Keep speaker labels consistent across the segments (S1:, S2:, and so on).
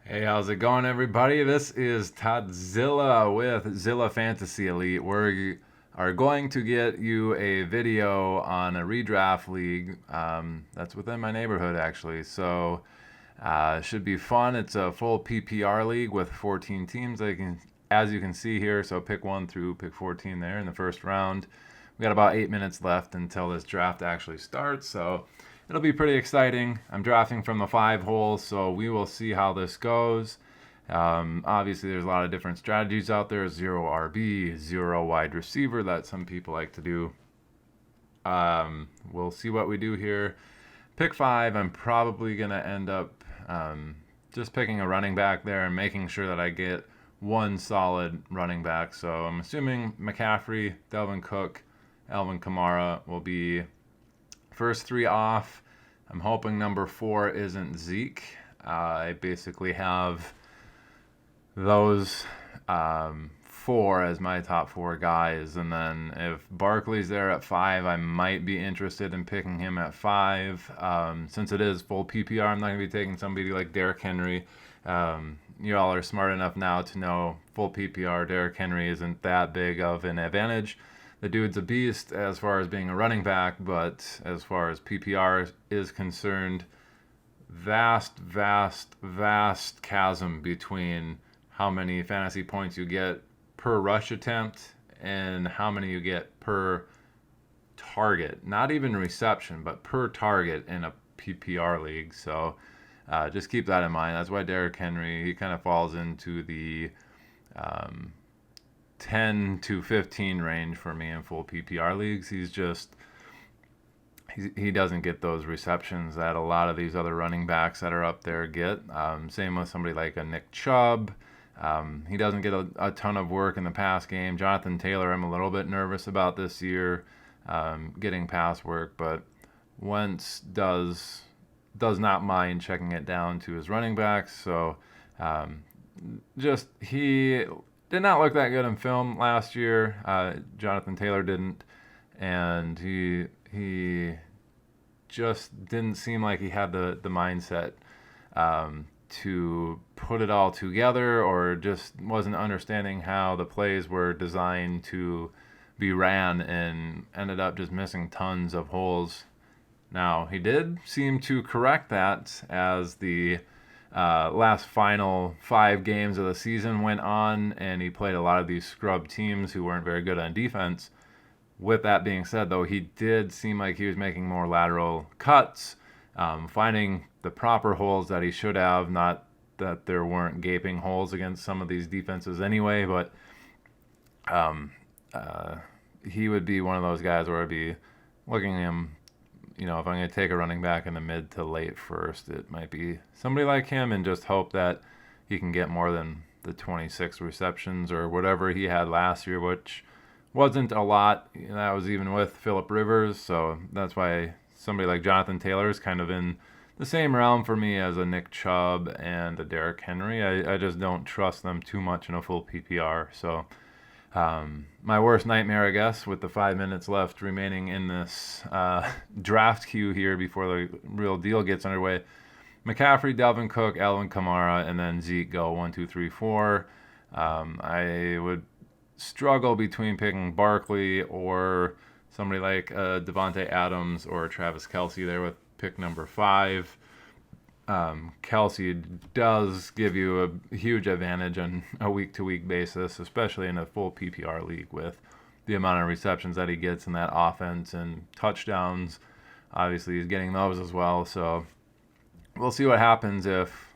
S1: Hey, how's it going, everybody? This is Zilla with Zilla Fantasy Elite. We are going to get you a video on a redraft league that's within my neighborhood, actually. So, should be fun. It's a full PPR league with 14 teams. As you can see here, so pick 1 through pick 14 there in the first round. We got about 8 minutes left until this draft actually starts. So it'll be pretty exciting. I'm drafting from the 5 holes, so we will see how this goes. Obviously, there's a lot of different strategies out there. Zero RB, zero wide receiver that some people like to do. We'll see what we do here. Pick 5, I'm probably going to end up just picking a running back there and making sure that I get one solid running back. So I'm assuming McCaffrey, Delvin Cook, Alvin Kamara will be first 3 off. I'm hoping number 4 isn't Zeke. I basically have those 4 as my top 4 guys. And then if Barkley's there at 5, I might be interested in picking him at 5. Since it is full PPR, I'm not going to be taking somebody like Derrick Henry. You all are smart enough now to know full PPR, Derrick Henry isn't that big of an advantage. The dude's a beast as far as being a running back, but as far as PPR is concerned, vast chasm between how many fantasy points you get per rush attempt and how many you get per target. Not even reception, but per target in a PPR league. So just keep that in mind. That's why Derrick Henry, he kind of falls into the 10 to 15 range for me in full PPR leagues. He doesn't get those receptions that a lot of these other running backs that are up there get. Same with somebody like a Nick Chubb. He doesn't get a ton of work in the pass game. Jonathan Taylor, I'm a little bit nervous about this year getting pass work, but Wentz does not mind checking it down to his running backs. So he did not look that good in film last year. Jonathan Taylor didn't, and he just didn't seem like he had the mindset to put it all together, or just wasn't understanding how the plays were designed to be ran, and ended up just missing tons of holes. Now, he did seem to correct that as the last final 5 games of the season went on, and he played a lot of these scrub teams who weren't very good on defense. With that being said, though, he did seem like he was making more lateral cuts, finding the proper holes that he should have. Not that there weren't gaping holes against some of these defenses anyway, but he would be one of those guys where I'd be looking at him. If I'm going to take a running back in the mid to late first, it might be somebody like him, and just hope that he can get more than the 26 receptions or whatever he had last year, which wasn't a lot. That was even with Phillip Rivers, so that's why somebody like Jonathan Taylor is kind of in the same realm for me as a Nick Chubb and a Derrick Henry. I just don't trust them too much in a full PPR, so my worst nightmare, I guess, with the 5 minutes left remaining in this draft queue here before the real deal gets underway. McCaffrey, Delvin Cook, Alvin Kamara, and then Zeke go 1, 2, 3, 4. I would struggle between picking Barkley or somebody like Devontae Adams or Travis Kelce there with pick number 5. Kelce does give you a huge advantage on a week-to-week basis, especially in a full PPR league with the amount of receptions that he gets in that offense and touchdowns. Obviously, he's getting those as well. So we'll see what happens if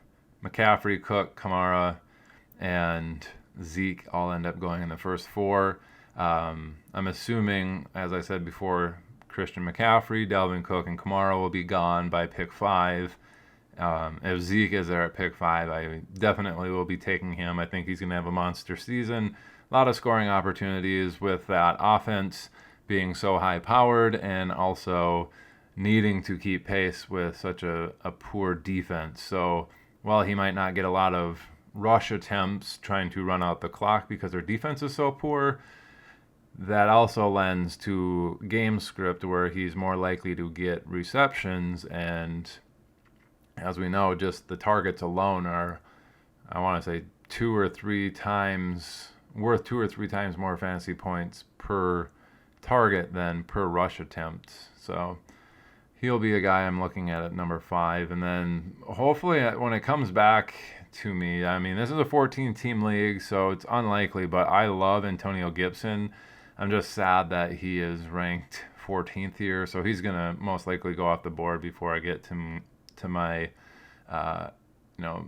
S1: McCaffrey, Cook, Kamara, and Zeke all end up going in the first 4. I'm assuming, as I said before, Christian McCaffrey, Dalvin Cook, and Kamara will be gone by pick 5. If Zeke is there at pick 5, I definitely will be taking him. I think he's going to have a monster season. A lot of scoring opportunities with that offense being so high-powered, and also needing to keep pace with such a poor defense. So while he might not get a lot of rush attempts trying to run out the clock because their defense is so poor, that also lends to game script where he's more likely to get receptions. And as we know, just the targets alone are I want to say 2 or 3 times more fantasy points per target than per rush attempt. So he'll be a guy I'm looking at number 5. And then hopefully when it comes back to me, I mean, this is a 14-team league, so it's unlikely, but I love Antonio Gibson. I'm just sad that he is ranked 14th here, so he's going to most likely go off the board before I get to my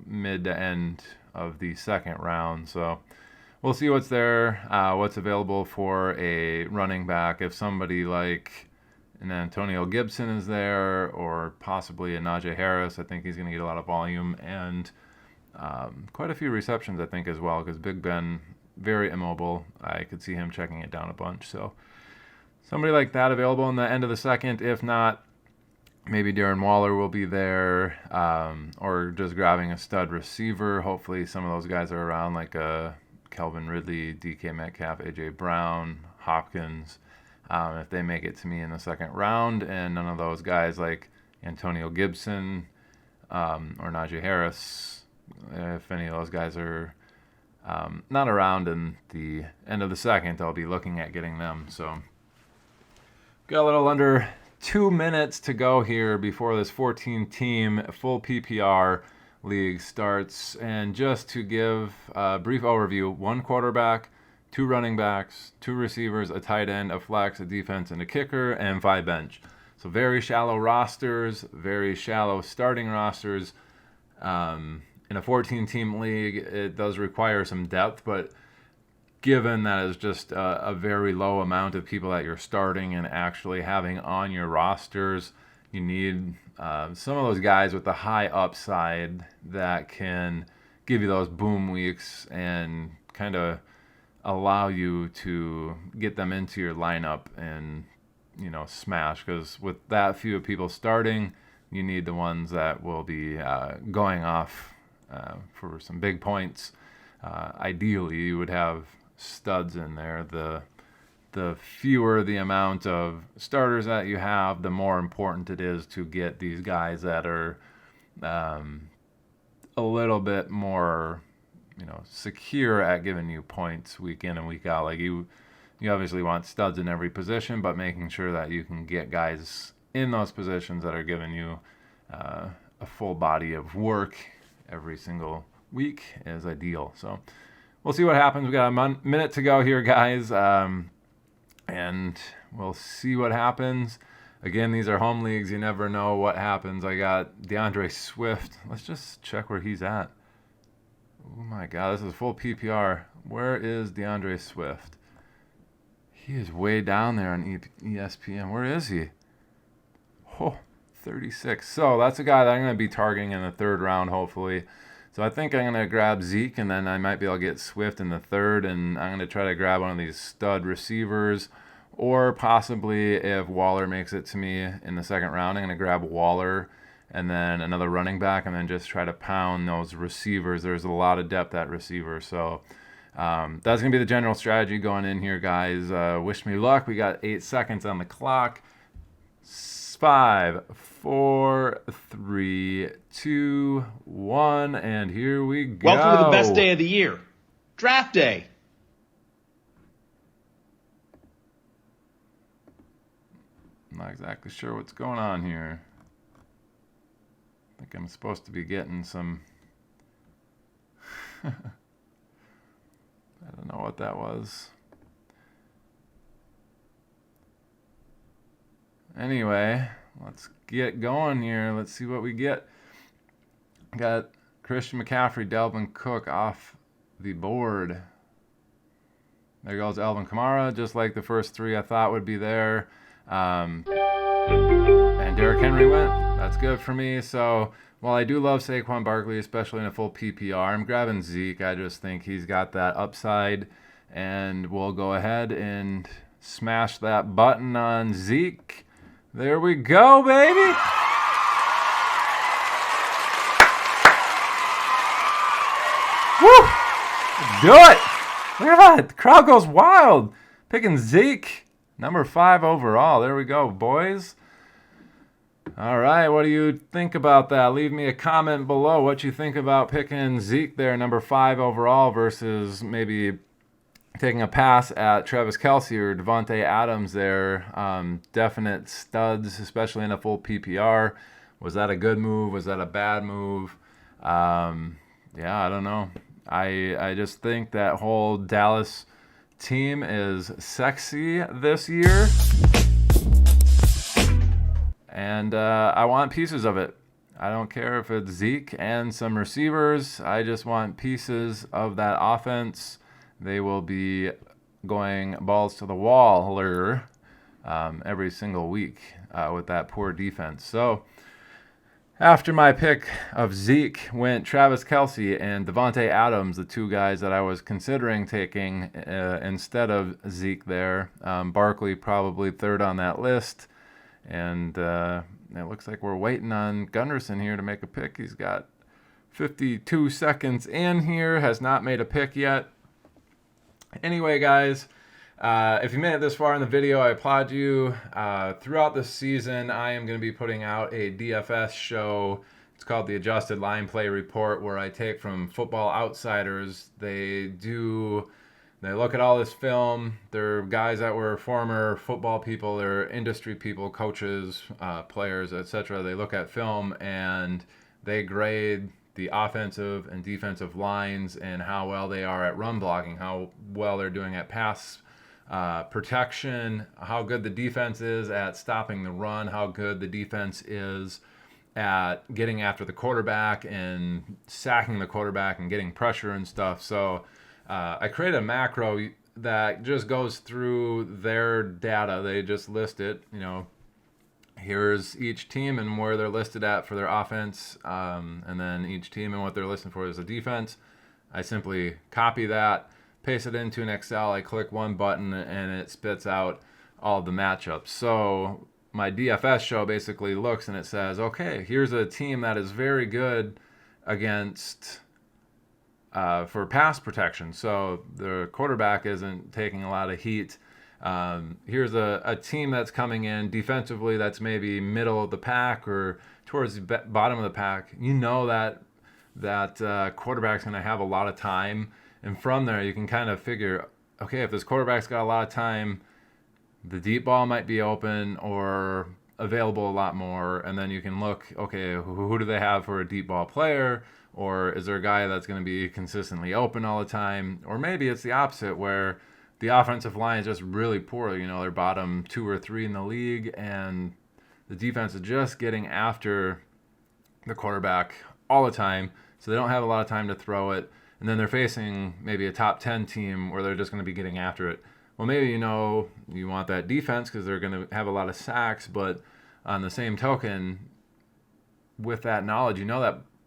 S1: mid to end of the second round. So we'll see what's there, what's available for a running back. If somebody like an Antonio Gibson is there, or possibly a Najee Harris, I think he's going to get a lot of volume and quite a few receptions, I think, as well, because Big Ben, very immobile. I could see him checking it down a bunch. So somebody like that available in the end of the second. If not, maybe Darren Waller will be there, or just grabbing a stud receiver. Hopefully some of those guys are around, like Calvin Ridley, DK Metcalf, A.J. Brown, Hopkins, if they make it to me in the second round. And none of those guys like Antonio Gibson or Najee Harris, if any of those guys are not around in the end of the second, I'll be looking at getting them. So got a little under 2 minutes to go here before this 14-team full PPR league starts. And just to give a brief overview, 1 quarterback, 2 running backs, 2 receivers, a tight end, a flex, a defense, and a kicker, and 5 bench. So very shallow rosters, very shallow starting rosters. In a 14-team league, it does require some depth, but given that it's just a very low amount of people that you're starting and actually having on your rosters, you need some of those guys with the high upside that can give you those boom weeks and kind of allow you to get them into your lineup and, smash. Because with that few people starting, you need the ones that will be going off for some big points. Ideally, you would have studs in there. The fewer the amount of starters that you have, the more important it is to get these guys that are a little bit more, secure at giving you points week in and week out. Like you obviously want studs in every position, but making sure that you can get guys in those positions that are giving you a full body of work every single week is ideal. So we'll see what happens. We got a minute to go here, guys, and we'll see what happens. Again, these are home leagues. You never know what happens. I got DeAndre Swift. Let's just check where he's at. Oh my God, this is full PPR. Where is DeAndre Swift? He is way down there on ESPN. Where is he? Oh, 36. So that's a guy that I'm going to be targeting in the third round, hopefully. So I think I'm going to grab Zeke, and then I might be able to get Swift in the third, and I'm going to try to grab one of these stud receivers, or possibly if Waller makes it to me in the second round, I'm going to grab Waller and then another running back, and then just try to pound those receivers. There's a lot of depth at receiver, so that's going to be the general strategy going in here, guys. Wish me luck. We got 8 seconds on the clock. 5, 4, 3, 2, 1, and here we go.
S2: Welcome to the best day of the year, draft day.
S1: I'm not exactly sure what's going on here. I think I'm supposed to be getting some... I don't know what that was. Anyway, let's get going here. Let's see what we get. Got Christian McCaffrey, Dalvin Cook off the board. There goes Alvin Kamara, just like the first 3 I thought would be there. And Derrick Henry went. That's good for me. So while I do love Saquon Barkley, especially in a full PPR, I'm grabbing Zeke. I just think he's got that upside. And we'll go ahead and smash that button on Zeke. There we go, baby. Woo! Do it. Look at that. The crowd goes wild. Picking Zeke, number 5 overall. There we go, boys. All right, what do you think about that? Leave me a comment below what you think about picking Zeke there, number 5 overall, versus maybe taking a pass at Travis Kelce or Devontae Adams there. Definite studs, especially in a full PPR. Was that a good move? Was that a bad move? Yeah, I don't know. I just think that whole Dallas team is sexy this year. And I want pieces of it. I don't care if it's Zeke and some receivers. I just want pieces of that offense. They will be going balls to the wall every single week with that poor defense. So after my pick of Zeke went Travis Kelce and Devontae Adams, the two guys that I was considering taking instead of Zeke there. Barkley probably third on that list. And it looks like we're waiting on Gunderson here to make a pick. He's got 52 seconds in here, has not made a pick yet. Anyway, guys, if you made it this far in the video, I applaud you. Throughout the season, I am going to be putting out a DFS show. It's called the Adjusted Line Play Report, where I take from Football Outsiders. They look at all this film. They're guys that were former football people, they're industry people, coaches, players, etc. They look at film and they grade the offensive and defensive lines and how well they are at run blocking, how well they're doing at pass protection, how good the defense is at stopping the run, how good the defense is at getting after the quarterback and sacking the quarterback and getting pressure and stuff. So I created a macro that just goes through their data. They just list it, here's each team and where they're listed at for their offense, and then each team and what they're listed for as a defense. I simply copy that, paste it into an Excel. I click one button and it spits out all the matchups. So my DFS show basically looks and it says, okay, here's a team that is very good against for pass protection. So the quarterback isn't taking a lot of heat. Here's a team that's coming in defensively that's maybe middle of the pack or towards the bottom of the pack. That quarterback's going to have a lot of time. And from there, you can kind of figure, okay, if this quarterback's got a lot of time, the deep ball might be open or available a lot more. And then you can look, okay, who do they have for a deep ball player? Or is there a guy that's going to be consistently open all the time? Or maybe it's the opposite where the offensive line is just really poor. They're bottom 2 or 3 in the league, and the defense is just getting after the quarterback all the time. So they don't have a lot of time to throw it. And then they're facing maybe a top 10 team where they're just going to be getting after it. Well, maybe you want that defense because they're going to have a lot of sacks. But on the same token, with that knowledge,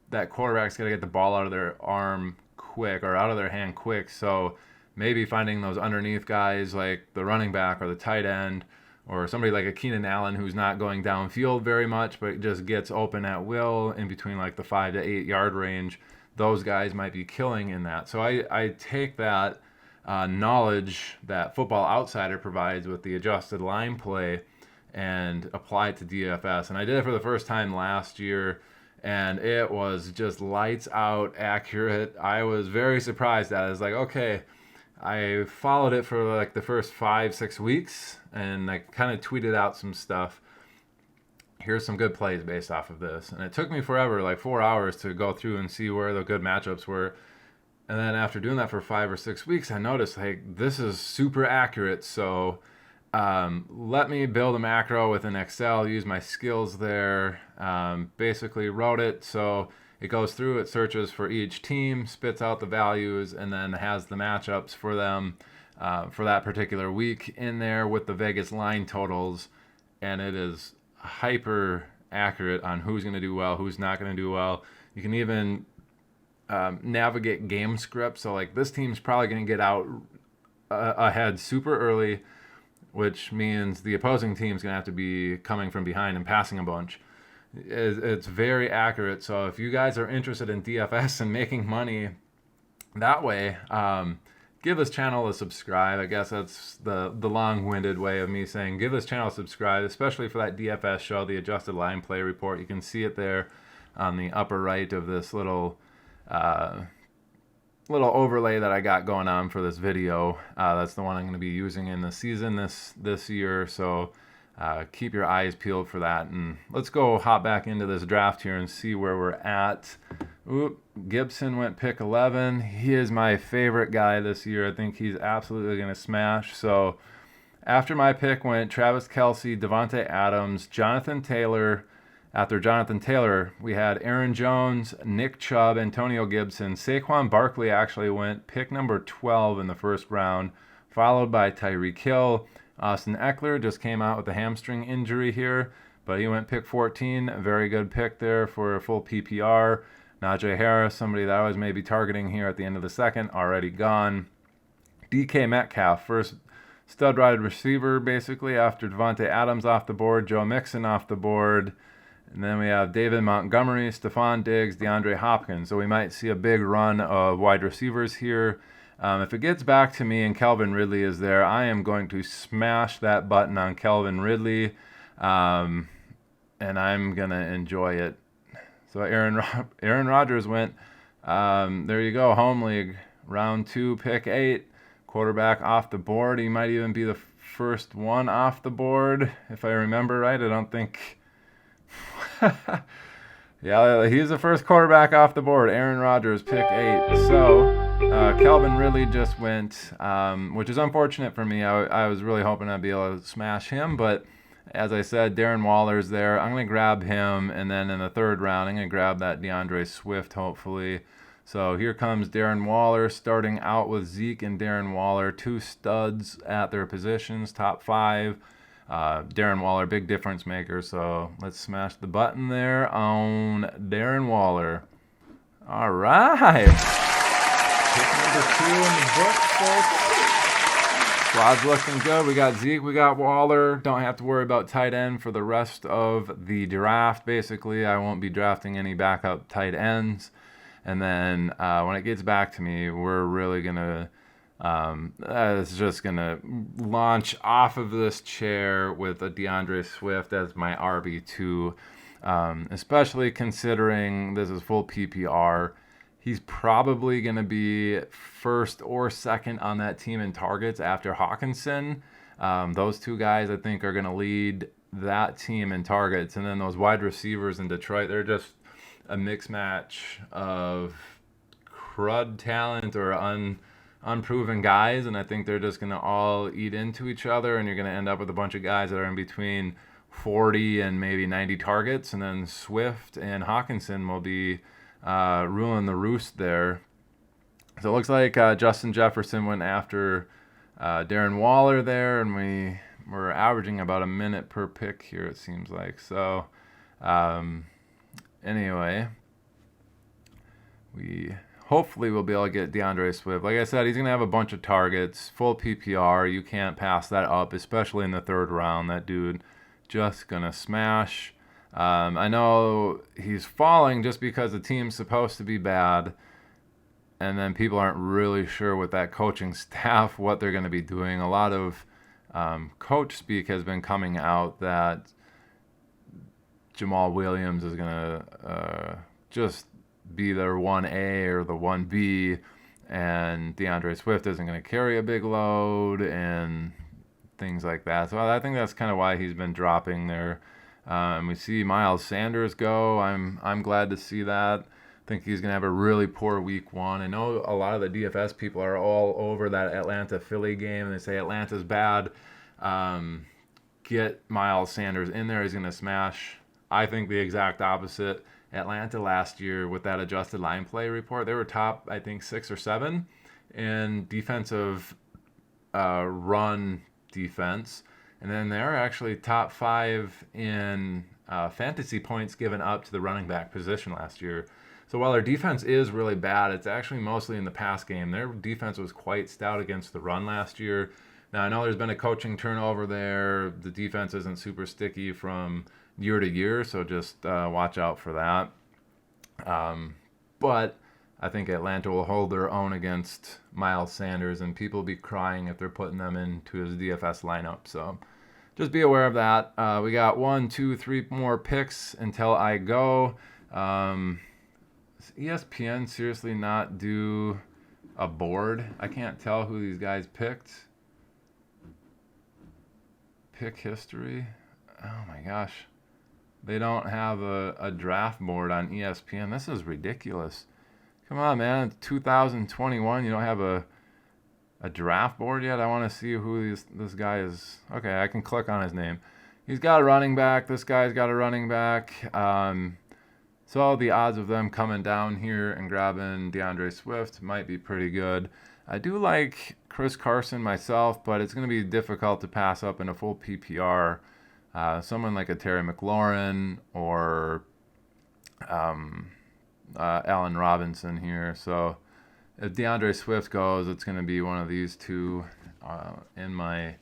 S1: that quarterback's got to get the ball out of their arm quick or out of their hand quick. So maybe finding those underneath guys like the running back or the tight end or somebody like a Keenan Allen who's not going downfield very much but just gets open at will in between like the 5 to 8 yard range. Those guys might be killing in that. So I take that knowledge that Football Outsider provides with the adjusted line play and apply it to DFS. And I did it for the first time last year, and it was just lights out accurate. I was very surprised at it. I was like, okay, I followed it for like the first 5-6 weeks, and I kind of tweeted out some stuff. Here's some good plays based off of this. And it took me forever, like 4 hours, to go through and see where the good matchups were. And then after doing that for 5 or 6 weeks, I noticed, hey, this is super accurate. So let me build a macro within Excel, use my skills there, basically wrote it. So it goes through, it searches for each team, spits out the values, and then has the matchups for them for that particular week in there with the Vegas line totals. And it is hyper accurate on who's going to do well, who's not going to do well. You can even navigate game script. So like this team's probably going to get out ahead super early, which means the opposing team's going to have to be coming from behind and passing a bunch. It's very accurate. So if you guys are interested in DFS and making money that way, give this channel a subscribe. I guess that's the long-winded way of me saying give this channel a subscribe, especially for that DFS show, the Adjusted Line Play Report. You can see it there on the upper right of this little overlay that I got going on for this video. That's the one I'm going to be using in the season this year. So keep your eyes peeled for that. And let's go hop back into this draft here and see where we're at. Oop, Gibson went pick 11. He is my favorite guy this year. I think he's absolutely going to smash. So after my pick went Travis Kelce, Devontae Adams, Jonathan Taylor. After Jonathan Taylor, we had Aaron Jones, Nick Chubb, Antonio Gibson. Saquon Barkley actually went pick number 12 in the first round, followed by Tyreek Hill. Austin Eckler just came out with a hamstring injury here, but he went pick 14. A very good pick there for a full PPR. Najee Harris, somebody that I was maybe targeting here at the end of the second, already gone. DK Metcalf, first stud wide receiver basically after Devontae Adams off the board, Joe Mixon off the board. And then we have David Montgomery, Stephon Diggs, DeAndre Hopkins. So we might see a big run of wide receivers here. If it gets back to me and Calvin Ridley is there, I am going to smash that button on Calvin Ridley. And I'm going to enjoy it. So Aaron Rodgers went, there you go, home league, round 2, pick 8, quarterback off the board. He might even be the first one off the board, if I remember right. I don't think... yeah, he's the first quarterback off the board. Aaron Rodgers, pick 8. So Calvin Ridley just went, which is unfortunate for me. I was really hoping I'd be able to smash him, but as I said, Darren Waller's there. I'm going to grab him, and then in the third round, I'm going to grab that DeAndre Swift, hopefully. So here comes Darren Waller, starting out with Zeke and Darren Waller, 2 studs at their positions, top 5. Darren Waller, big difference maker, so let's smash the button there on Darren Waller. All right. Pick number 2 in the book, folks. Squad's looking good. We got Zeke, we got Waller. Don't have to worry about tight end for the rest of the draft, basically. I won't be drafting any backup tight ends. And then when it gets back to me, we're really going to... it's just going to launch off of this chair with a DeAndre Swift as my RB2, especially considering this is full PPR. He's probably going to be first or second on that team in targets after Hawkinson. Those 2 guys, I think, are going to lead that team in targets. And then those wide receivers in Detroit, they're just a mix match of crud talent or unproven guys, and I think they're just going to all eat into each other, and you're going to end up with a bunch of guys that are in between 40 and maybe 90 targets, and then Swift and Hawkinson will be ruling the roost there. So it looks like Justin Jefferson went after Darren Waller there, and we're averaging about a minute per pick here, it seems like. So anyway, hopefully we'll be able to get DeAndre Swift. Like I said, he's going to have a bunch of targets, full PPR. You can't pass that up, especially in the third round. That dude just going to smash. I know he's falling just because the team's supposed to be bad, and then people aren't really sure with that coaching staff what they're going to be doing. A lot of coach speak has been coming out that Jamal Williams is going to just be their 1A or the 1B, and DeAndre Swift isn't going to carry a big load and things like that. So I think that's kind of why he's been dropping there. We see Miles Sanders go. I'm glad to see that. I think he's going to have a really poor week 1. I know a lot of the DFS people are all over that Atlanta-Philly game, and they say Atlanta's bad. Get Miles Sanders in there. He's going to smash. I think the exact opposite. Atlanta last year with that adjusted line play report, they were top, I think, 6 or 7 in defensive run defense. And then they're actually top 5 in fantasy points given up to the running back position last year. So while their defense is really bad, it's actually mostly in the pass game. Their defense was quite stout against the run last year. Now, I know there's been a coaching turnover there. The defense isn't super sticky from year to year, so just watch out for that. But I think Atlanta will hold their own against Miles Sanders, and people will be crying if they're putting them into his DFS lineup. So just be aware of that. We got 1, 2, 3 more picks until I go. Does ESPN seriously not do a board? I can't tell who these guys picked. Pick history. Oh my gosh. They don't have a draft board on ESPN. This is ridiculous. Come on, man. It's 2021. You don't have a draft board yet? I want to see who this guy is. Okay, I can click on his name. He's got a running back. This guy's got a running back. So the odds of them coming down here and grabbing DeAndre Swift might be pretty good. I do like Chris Carson myself, but it's going to be difficult to pass up in a full PPR. Someone like a Terry McLaurin or Allen Robinson here. So if DeAndre Swift goes, it's going to be one of these two in my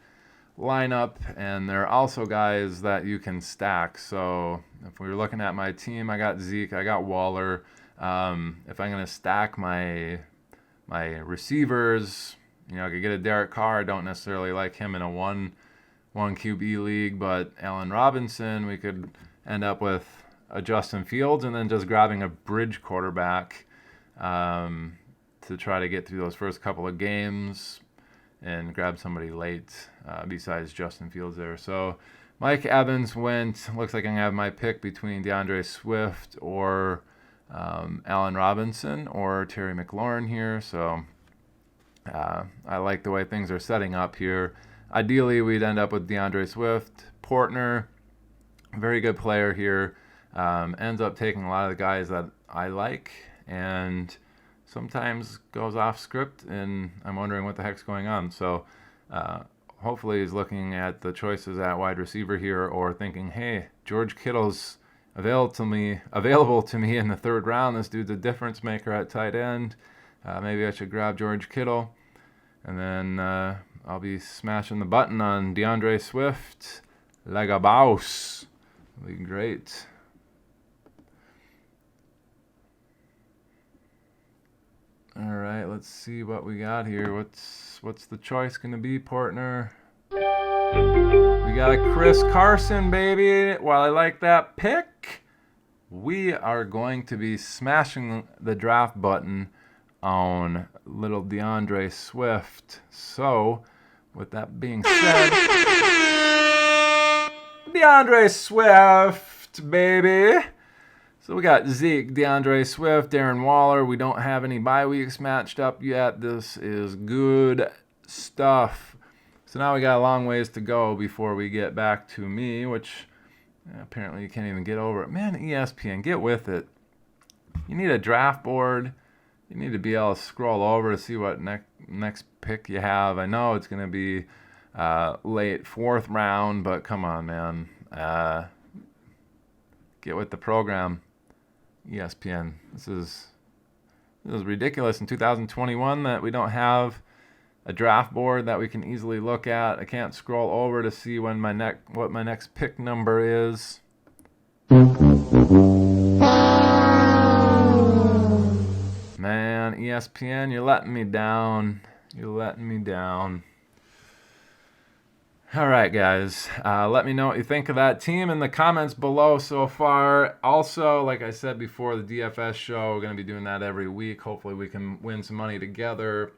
S1: lineup. And there are also guys that you can stack. So if we were looking at my team, I got Zeke, I got Waller. If I'm going to stack my receivers, I could get a Derek Carr. I don't necessarily like him in a one QB league, but Allen Robinson, we could end up with a Justin Fields and then just grabbing a bridge quarterback to try to get through those first couple of games and grab somebody late besides Justin Fields there. So Mike Evans went. Looks like I'm going to have my pick between DeAndre Swift or Allen Robinson or Terry McLaurin here. So I like the way things are setting up here. Ideally, we'd end up with DeAndre Swift. Portner, very good player here. Ends up taking a lot of the guys that I like and sometimes goes off script, and I'm wondering what the heck's going on. So hopefully he's looking at the choices at wide receiver here or thinking, hey, George Kittle's available to me in the third round. This dude's a difference maker at tight end. Maybe I should grab George Kittle. And then I'll be smashing the button on DeAndre Swift like a boss. It'll be great. All right, let's see what we got here. What's the choice going to be, partner? We got a Chris Carson, baby. While I like that pick, we are going to be smashing the draft button on little DeAndre Swift. So, with that being said, DeAndre Swift, baby. So we got Zeke, DeAndre Swift, Darren Waller. We don't have any bye weeks matched up yet. This is good stuff. So now we got a long ways to go before we get back to me, which apparently you can't even get over it. Man, ESPN, get with it. You need a draft board. You need to be able to scroll over to see what next pick you have. I know it's going to be late fourth round, but come on, man. Get with the program. ESPN. This is ridiculous in 2021 that we don't have a draft board that we can easily look at. I can't scroll over to see when what my next pick number is. Man, ESPN, you're letting me down. You're letting me down. All right, guys. Let me know what you think of that team in the comments below so far. Also, like I said before, the DFS show, we're going to be doing that every week. Hopefully, we can win some money together.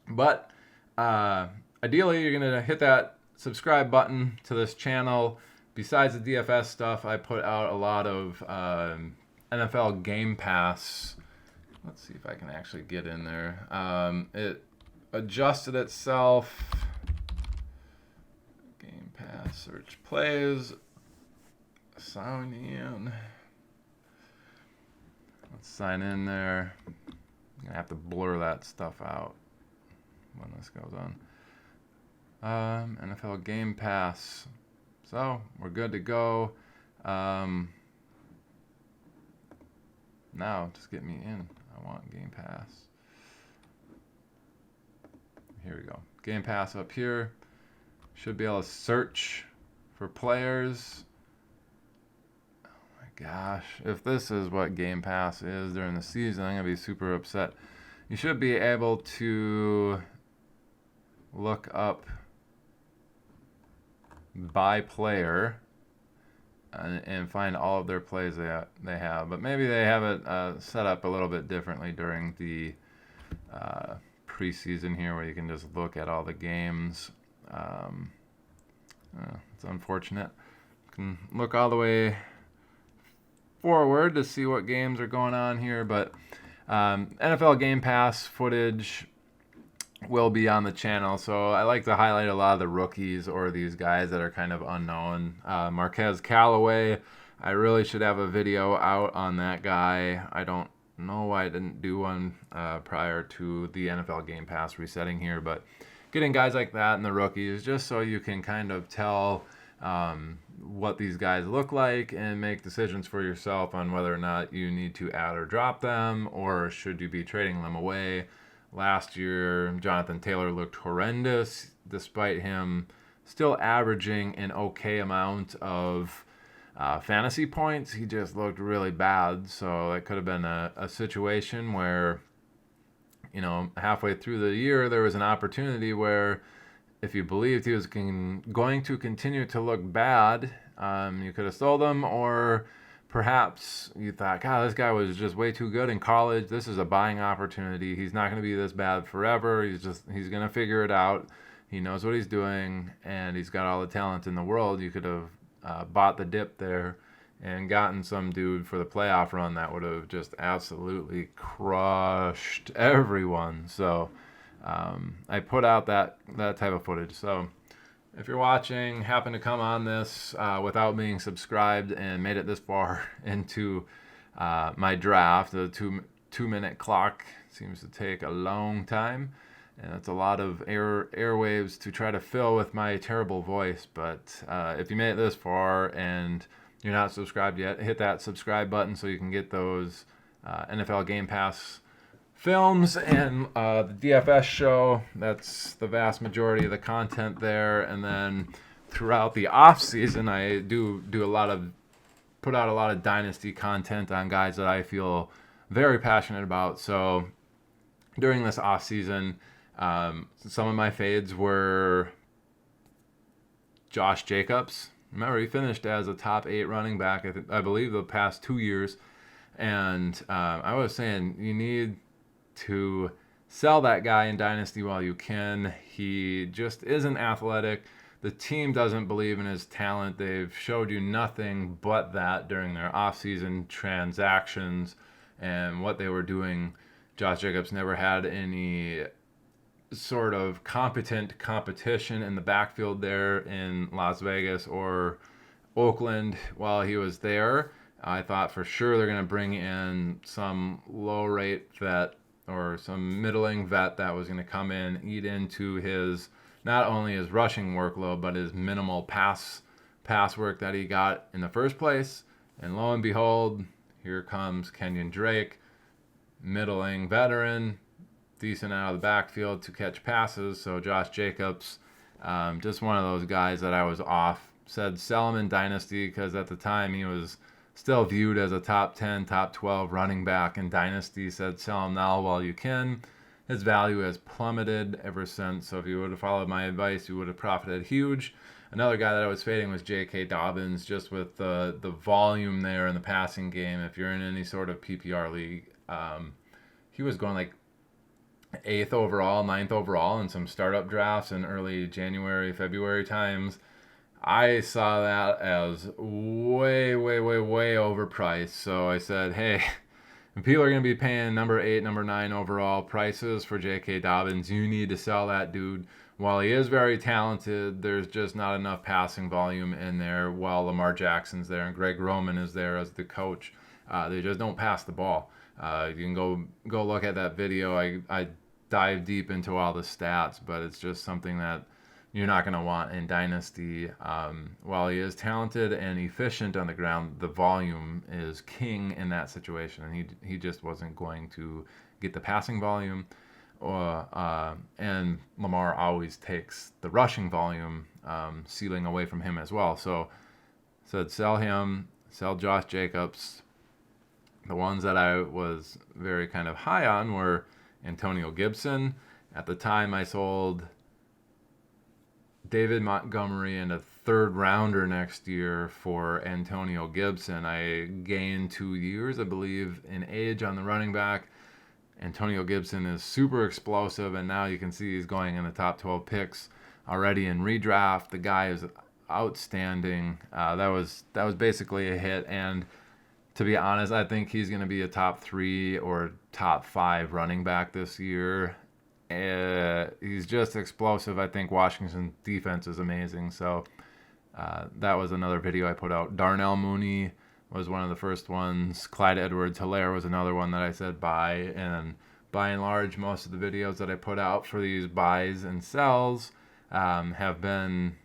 S1: But ideally, you're going to hit that subscribe button to this channel. Besides the DFS stuff, I put out a lot of NFL Game Pass. Let's see if I can actually get in there. It adjusted itself. Search plays. Sign in. Let's sign in there. I'm going to have to blur that stuff out when this goes on. NFL Game Pass. So, we're good to go. Now, just get me in. I want Game Pass. Here we go. Game Pass up here. Should be able to search for players. Oh my Gosh, if this is what Game Pass is during the season, I'm going to be super upset. You should be able to look up by player and find all of their plays they have. But maybe they have it set up a little bit differently during the preseason here, where you can just look at all the games. It's unfortunate. You can look all the way forward to see what games are going on here, but NFL Game Pass footage will be on the channel, so I like to highlight a lot of the rookies or these guys that are kind of unknown. Marquez Callaway, I really should have a video out on that guy. I don't know why I didn't do one prior to the NFL Game Pass resetting here, but getting guys like that and the rookies just so you can kind of tell what these guys look like and make decisions for yourself on whether or not you need to add or drop them, or should you be trading them away. Last year, Jonathan Taylor looked horrendous, despite him still averaging an okay amount of fantasy points. He just looked really bad, so it could have been a situation where, halfway through the year, there was an opportunity where if you believed he was going to continue to look bad, you could have sold him, or perhaps you thought, God, this guy was just way too good in college. This is a buying opportunity. He's not going to be this bad forever. He's going to figure it out. He knows what he's doing, and he's got all the talent in the world. You could have bought the dip there and gotten some dude for the playoff run that would have just absolutely crushed everyone. So I put out that type of footage. So if you're watching, happen to come on this without being subscribed and made it this far into my draft, the 2-minute clock seems to take a long time, and it's a lot of airwaves to try to fill with my terrible voice. But if you made it this far and you're not subscribed yet, hit that subscribe button so you can get those NFL Game Pass films and the DFS show. That's the vast majority of the content there. And then throughout the off season, I put out a lot of dynasty content on guys that I feel very passionate about. So during this off season, some of my fades were Josh Jacobs. Remember, he finished as a top 8 running back, I believe, the past 2 years. And I was saying you need to sell that guy in Dynasty while you can. He just isn't athletic. The team doesn't believe in his talent. They've showed you nothing but that during their offseason transactions and what they were doing. Josh Jacobs never had any sort of competent competition in the backfield there in Las Vegas or Oakland while he was there. I thought for sure they're going to bring in some low-rate vet or some middling vet that was going to come in, eat into his, not only his rushing workload, but his minimal pass work that he got in the first place. And lo and behold, here comes Kenyon Drake, middling veteran, decent out of the backfield to catch passes. So Josh Jacobs, just one of those guys that I was off. Said sell him in Dynasty because at the time he was still viewed as a top 10, top 12 running back in Dynasty. Said sell him now while you can. His value has plummeted ever since. So if you would have followed my advice, you would have profited huge. Another guy that I was fading was J.K. Dobbins, just with the volume there in the passing game. If you're in any sort of PPR league, he was going like 8th overall, 9th overall in some startup drafts in early January, February times. I saw that as way, way, way, way overpriced. So I said, hey, if people are going to be paying number 8, number 9 overall prices for J.K. Dobbins, you need to sell that dude. While he is very talented, there's just not enough passing volume in there while Lamar Jackson's there and Greg Roman is there as the coach. They just don't pass the ball. You can go look at that video. I dive deep into all the stats, but it's just something that you're not going to want in Dynasty. While he is talented and efficient on the ground, the volume is king in that situation, and he just wasn't going to get the passing volume. And Lamar always takes the rushing volume, sealing away from him as well. So said sell him, sell Josh Jacobs. The ones that I was very kind of high on were Antonio Gibson. At the time, I sold David Montgomery and a third rounder next year for Antonio Gibson. I gained 2 years, I believe, in age on the running back. Antonio Gibson is super explosive, and now you can see he's going in the top 12 picks already in redraft. The guy is outstanding. That was basically a hit, and to be honest, I think he's going to be a top 3 or top 5 running back this year. He's just explosive. I think Washington's defense is amazing. So that was another video I put out. Darnell Mooney was one of the first ones. Clyde Edwards-Helaire was another one that I said buy. And by and large, most of the videos that I put out for these buys and sells have been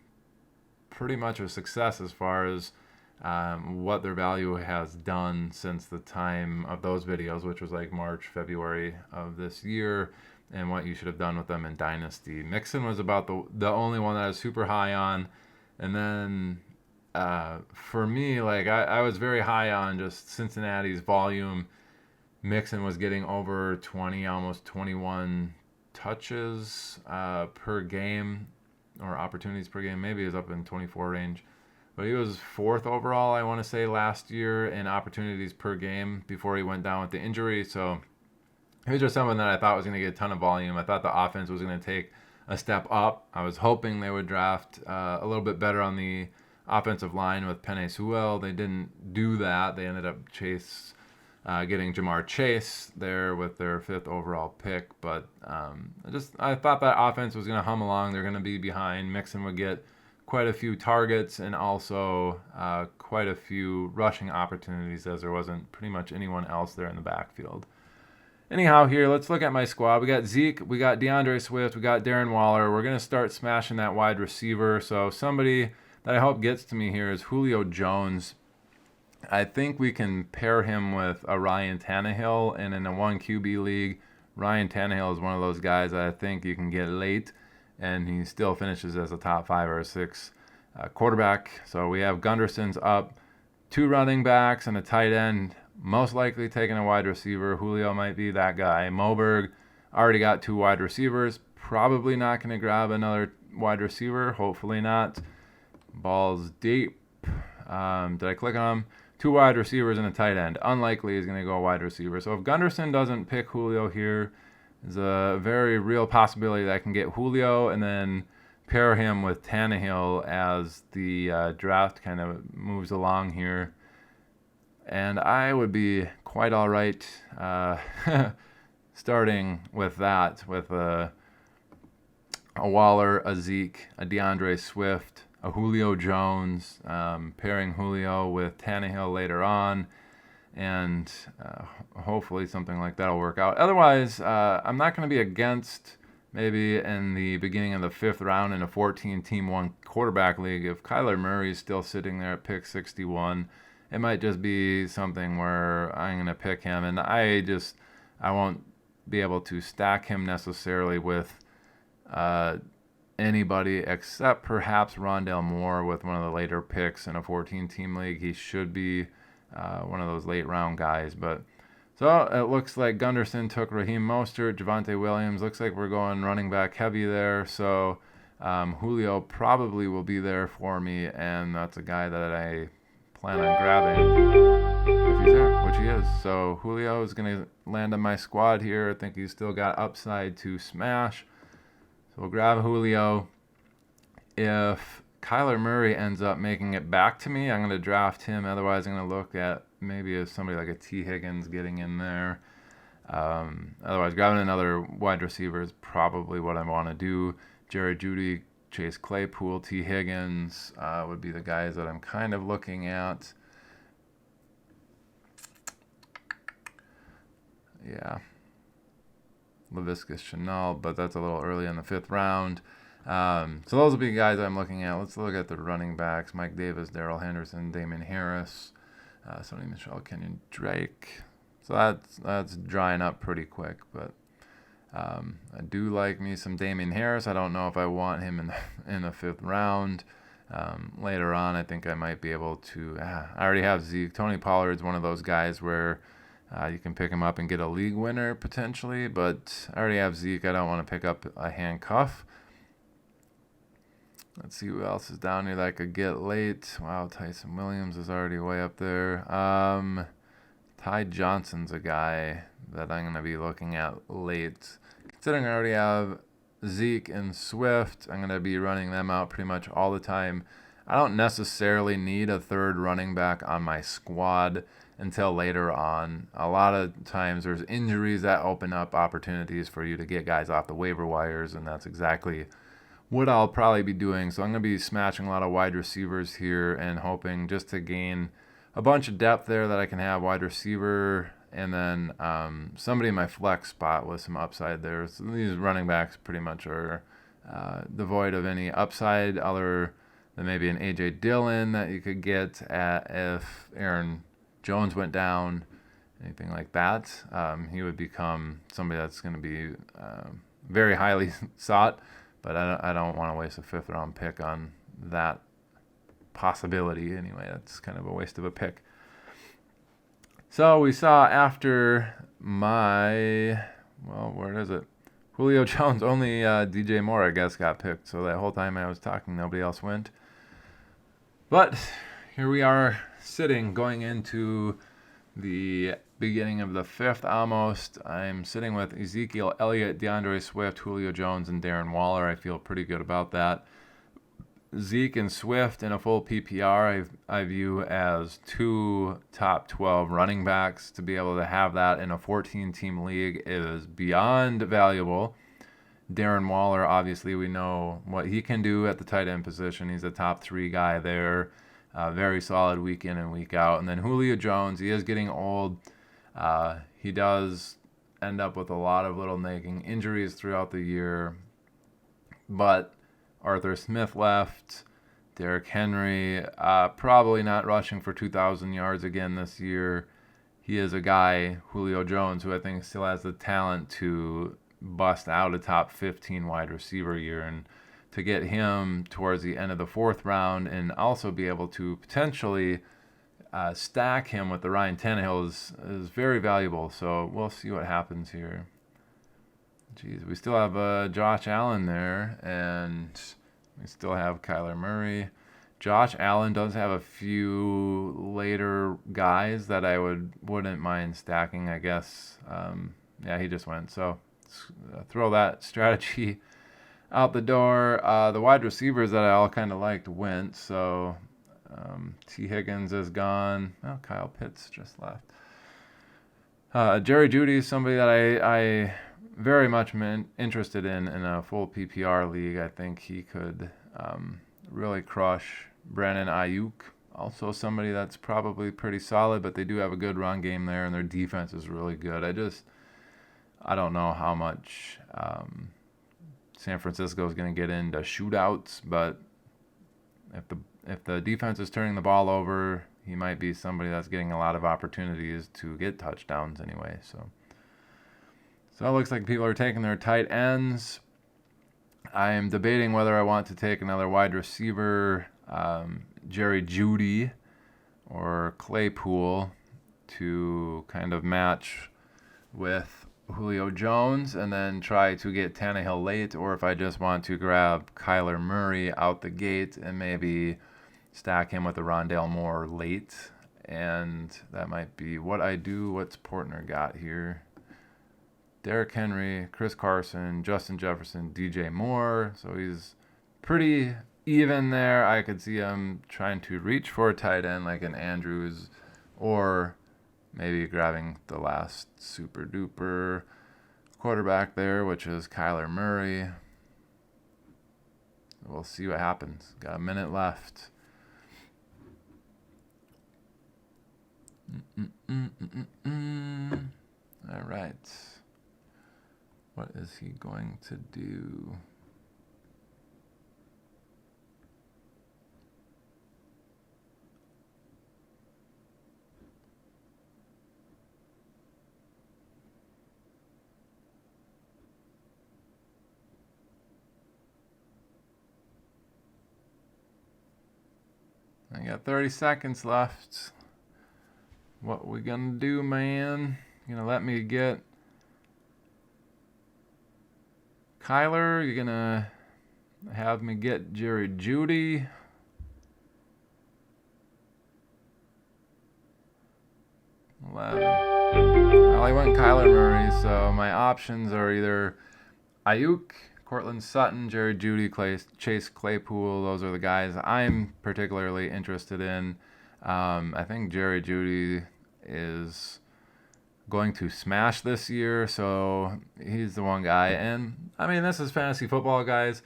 S1: pretty much a success as far as what their value has done since the time of those videos, which was like March, February of this year, and what you should have done with them in Dynasty. Mixon was about the only one that I was super high on. And then for me, like I was very high on just Cincinnati's volume. Mixon was getting over 20, almost 21 touches per game, or opportunities per game. Maybe it was up in 24 range. But he was 4th overall, I want to say, last year in opportunities per game before he went down with the injury. So he was just someone that I thought was going to get a ton of volume. I thought the offense was going to take a step up. I was hoping they would draft a little bit better on the offensive line with Penei Sewell. They didn't do that. They ended up getting Jamar Chase there with their 5th overall pick. But I thought that offense was going to hum along. They're going to be behind. Mixon would get quite a few targets and also quite a few rushing opportunities, as there wasn't pretty much anyone else there in the backfield. Anyhow, here, let's look at my squad. We got Zeke, we got DeAndre Swift, we got Darren Waller. We're going to start smashing that wide receiver. So somebody that I hope gets to me here is Julio Jones. I think we can pair him with a Ryan Tannehill, and in a 1 QB league, Ryan Tannehill is one of those guys that I think you can get late, and he still finishes as a top 5 or 6 quarterback. So we have Gunderson's up, 2 running backs and a tight end. Most likely taking a wide receiver. Julio might be that guy. Moberg already got 2 wide receivers. Probably not going to grab another wide receiver. Hopefully not. Ball's deep. Did I click on him? 2 wide receivers and a tight end. Unlikely he's going to go wide receiver. So if Gunderson doesn't pick Julio here, there's a very real possibility that I can get Julio and then pair him with Tannehill as the draft kind of moves along here. And I would be quite all right starting with that, with a Waller, a Zeke, a DeAndre Swift, a Julio Jones, pairing Julio with Tannehill later on, and hopefully something like that will work out. Otherwise, I'm not going to be against maybe in the beginning of the 5th round in a 14-team 1 quarterback league, if Kyler Murray is still sitting there at pick 61, it might just be something where I'm going to pick him, and I won't be able to stack him necessarily with anybody except perhaps Rondale Moore with one of the later picks in a 14-team league. He should be one of those late-round guys. But so it looks like Gunderson took Raheem Mostert, Javonte Williams. Looks like we're going running back heavy there. So Julio probably will be there for me, and that's a guy that I plan on grabbing if he's there, which he is. So Julio is going to land on my squad here. I think he's still got upside to smash. So we'll grab Julio. If Kyler Murray ends up making it back to me, I'm going to draft him. Otherwise, I'm going to look at maybe as somebody like a T. Higgins getting in there. Otherwise, grabbing another wide receiver is probably what I want to do. Jerry Jeudy, Chase Claypool, T. Higgins would be the guys that I'm kind of looking at. Yeah. Laviska Shenault, but that's a little early in the 5th round. So those will be guys I'm looking at. Let's look at the running backs. Mike Davis, Darrell Henderson, Damon Harris, Sonny Michel, Kenyon Drake. So that's drying up pretty quick, but I do like me some Damien Harris. I don't know if I want him in the 5th round. Later on, I think I might be able to. I already have Zeke. Tony Pollard's one of those guys where you can pick him up and get a league winner potentially, but I already have Zeke. I don't want to pick up a handcuff. Let's see who else is down here that I could get late. Wow, Tyson Williams is already way up there. Ty Johnson's a guy that I'm going to be looking at late. Considering I already have Zeke and Swift, I'm going to be running them out pretty much all the time. I don't necessarily need a third running back on my squad until later on. A lot of times there's injuries that open up opportunities for you to get guys off the waiver wires, and that's exactly what I'll probably be doing. So I'm going to be smashing a lot of wide receivers here and hoping just to gain a bunch of depth there that I can have wide receiver and then somebody in my flex spot with some upside there. So these running backs pretty much are devoid of any upside other than maybe an A.J. Dillon that you could get if Aaron Jones went down, anything like that. He would become somebody that's going to be very highly sought. But I don't want to waste a fifth-round pick on that possibility. Anyway, that's kind of a waste of a pick. So we saw after where is it? Julio Jones, only DJ Moore, I guess, got picked. So that whole time I was talking, nobody else went. But here we are sitting, going into the beginning of the fifth almost. I'm sitting with Ezekiel Elliott, DeAndre Swift, Julio Jones, and Darren Waller. I feel pretty good about that. Zeke and Swift in a full PPR I view as two top 12 running backs. To be able to have that in a 14-team league is beyond valuable. Darren Waller, obviously we know what he can do at the tight end position. He's a top 3 guy there. Very solid week in and week out. And then Julio Jones, he is getting old. He does end up with a lot of little nagging injuries throughout the year. But Arthur Smith left. Derrick Henry, probably not rushing for 2,000 yards again this year. He is a guy, Julio Jones, who I think still has the talent to bust out a top 15 wide receiver year. And to get him towards the end of the 4th round and also be able to potentially stack him with the Ryan Tannehill is very valuable. So we'll see what happens here. Jeez, we still have Josh Allen there, and we still have Kyler Murray. Josh Allen does have a few later guys that I wouldn't mind stacking, I guess. Yeah, he just went. So throw that strategy out the door. The wide receivers that I all kind of liked went. So T. Higgins is gone. Oh, Kyle Pitts just left. Jerry Jeudy is somebody that I very much interested in a full PPR league. I think he could really crush Brandon Ayuk. Also somebody that's probably pretty solid, but they do have a good run game there, and their defense is really good. I don't know how much San Francisco is going to get into shootouts, but if the defense is turning the ball over, he might be somebody that's getting a lot of opportunities to get touchdowns anyway. So it looks like people are taking their tight ends. I am debating whether I want to take another wide receiver, Jerry Jeudy or Claypool, to kind of match with Julio Jones and then try to get Tannehill late, or if I just want to grab Kyler Murray out the gate and maybe stack him with a Rondale Moore late. And that might be what I do. What's Portner got here? Derrick Henry, Chris Carson, Justin Jefferson, DJ Moore. So he's pretty even there. I could see him trying to reach for a tight end like an Andrews, or maybe grabbing the last super duper quarterback there, which is Kyler Murray. We'll see what happens. Got a minute left. All right. What is he going to do? got 30 seconds left. What we gonna do, man? You gonna let me get Kyler? You gonna have me get Jerry Jeudy? Well, I went Kyler Murray, so my options are either Ayuk, Cortland Sutton, Jerry Jeudy, Chase Claypool. Those are the guys I'm particularly interested in. I think Jerry Jeudy is going to smash this year, so he's the one guy. And I mean, this is fantasy football, guys.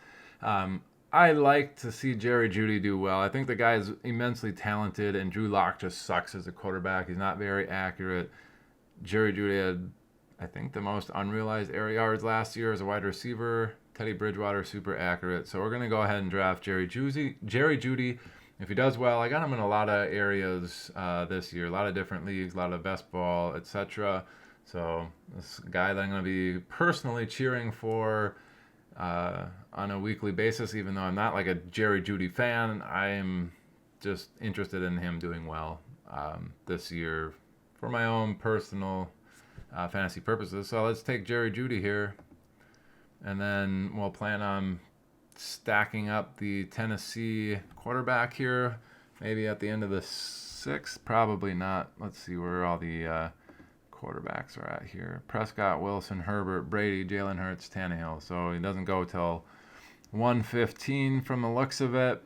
S1: I like to see Jerry Jeudy do well. I think the guy is immensely talented, and Drew Lock just sucks as a quarterback. He's not very accurate. Jerry Jeudy had, I think, the most unrealized air yards last year as a wide receiver. Teddy Bridgewater, super accurate. So we're going to go ahead and draft Jerry Jeudy. If he does well, I got him in a lot of areas this year, a lot of different leagues, a lot of best ball, etc. So this guy that I'm going to be personally cheering for on a weekly basis, even though I'm not like a Jerry Jeudy fan, I'm just interested in him doing well this year for my own personal fantasy purposes. So let's take Jerry Jeudy here, and then we'll plan on stacking up the Tennessee quarterback here, maybe at the end of the sixth. Probably not. Let's see where all the quarterbacks are at here. Prescott, Wilson, Herbert, Brady, Jalen Hurts, Tannehill. So he doesn't go till 115 from the looks of it.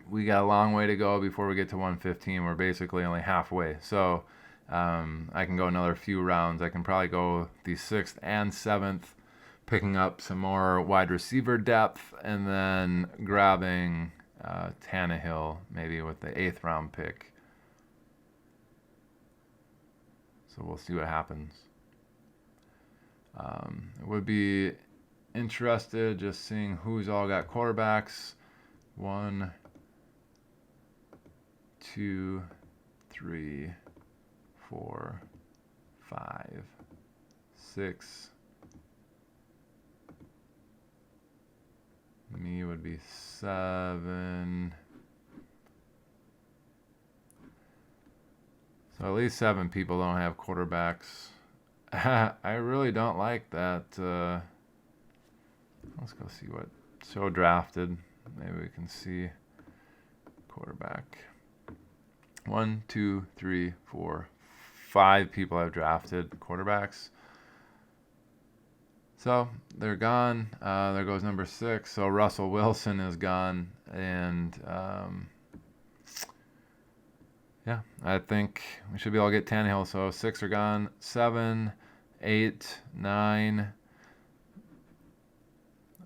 S1: We got a long way to go before we get to 115. We're basically only halfway. So I can go another few rounds. I can probably go the 6th and 7th, picking up some more wide receiver depth, and then grabbing Tannehill maybe with the 8th round pick. So we'll see what happens. It would be interested just seeing who's all got quarterbacks. 1, 2, 3, 4, 5, 6. Me would be 7. So at least 7 people don't have quarterbacks. I really don't like that. Let's go see what show drafted. Maybe we can see quarterback. 1, 2, 3, 4, 5 people have drafted quarterbacks. So they're gone. There goes number 6. So Russell Wilson is gone. And yeah, I think we should be able to get Tannehill. So 6 are gone. 7, 8, 9.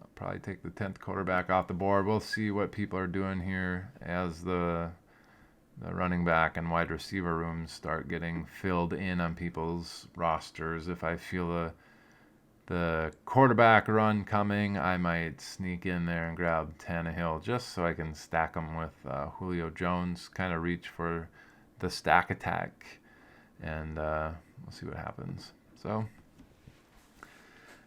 S1: I'll probably take the 10th quarterback off the board. We'll see what people are doing here as the running back and wide receiver rooms start getting filled in on people's rosters. If I feel the quarterback run coming, I might sneak in there and grab Tannehill just so I can stack them with Julio Jones, kind of reach for the stack attack, and we'll see what happens. So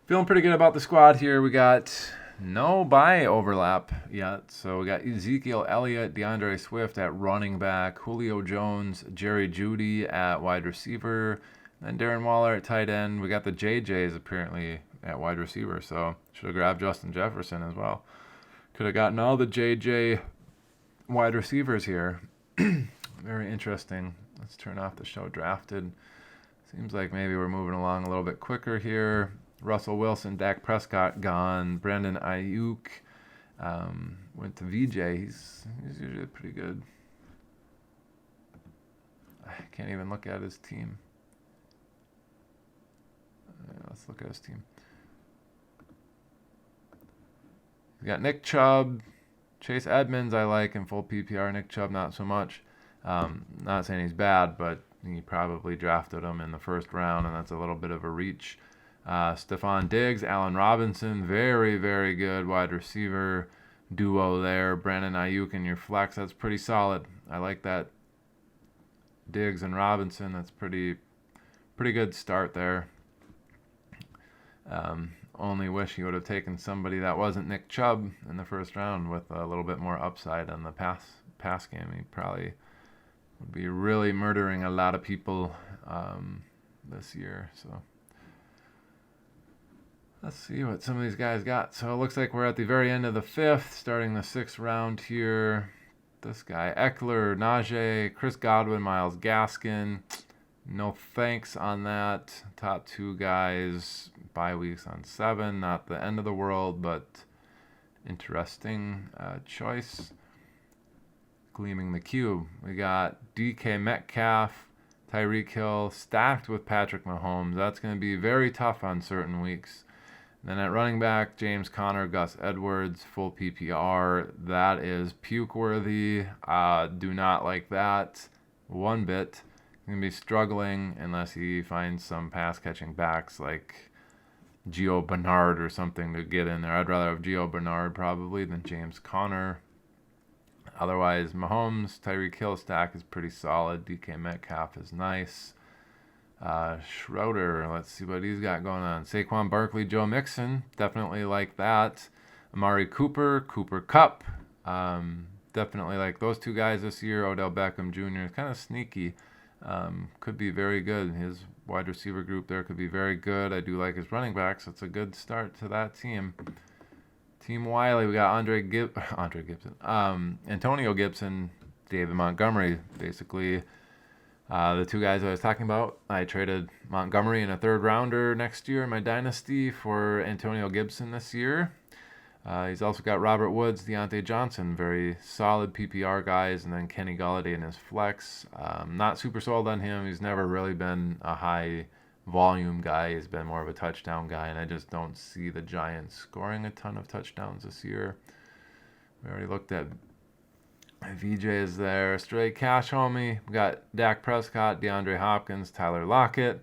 S1: feeling pretty good about the squad here. We got no bye overlap yet. So we got Ezekiel Elliott, DeAndre Swift at running back, Julio Jones, Jerry Jeudy at wide receiver, and Darren Waller at tight end. We got the JJs apparently at wide receiver, so should have grabbed Justin Jefferson as well. Could have gotten all the JJ wide receivers here. Very interesting. Let's turn off the show drafted. Seems like maybe we're moving along a little bit quicker here. Russell Wilson, Dak Prescott gone. Brandon Ayuk went to VJ. He's usually pretty good. I can't even look at his team. Let's look at his team. We got Nick Chubb, Chase Edmonds I like in full PPR. Nick Chubb not so much. Not saying he's bad, but he probably drafted him in the first round, and that's a little bit of a reach. Stephon Diggs, Allen Robinson, very, very good wide receiver duo there. Brandon Ayuk in your flex, that's pretty solid. I like that. Diggs and Robinson, that's pretty good start there. Only wish he would have taken somebody that wasn't Nick Chubb in the first round with a little bit more upside on the pass game, he probably would be really murdering a lot of people this year. So let's see what some of these guys got. So it looks like we're at the very end of the 5th, starting the 6th round here. This guy, Eckler, Najee, Chris Godwin, Myles Gaskin. No thanks on that. Top 2 guys, bye weeks on 7. Not the end of the world, but interesting choice. Gleaming the cube. We got DK Metcalf, Tyreek Hill, stacked with Patrick Mahomes. That's going to be very tough on certain weeks. Then at running back, James Conner, Gus Edwards, full PPR. That is puke-worthy. Do not like that one bit. He's going to be struggling unless he finds some pass-catching backs like Gio Bernard or something to get in there. I'd rather have Gio Bernard probably than James Conner. Otherwise, Mahomes, Tyreek Hill stack is pretty solid. DK Metcalf is nice. Schroeder, let's see what he's got going on. Saquon Barkley, Joe Mixon, definitely like that. Amari Cooper, Cooper Kupp, definitely like those 2 guys this year. Odell Beckham Jr. is kind of sneaky. Could be very good. His wide receiver group there could be very good. I do like his running backs. It's a good start to that team. Team Wiley, we got Antonio Gibson, David Montgomery, basically. The 2 guys I was talking about, I traded Montgomery in a 3rd rounder next year in my dynasty for Antonio Gibson this year. He's also got Robert Woods, Deontay Johnson, very solid PPR guys, and then Kenny Golladay in his flex. Not super sold on him. He's never really been a high volume guy. He's been more of a touchdown guy, and I just don't see the Giants scoring a ton of touchdowns this year. We already looked at VJ is there. Straight cash homie. We got Dak Prescott, DeAndre Hopkins, Tyler Lockett.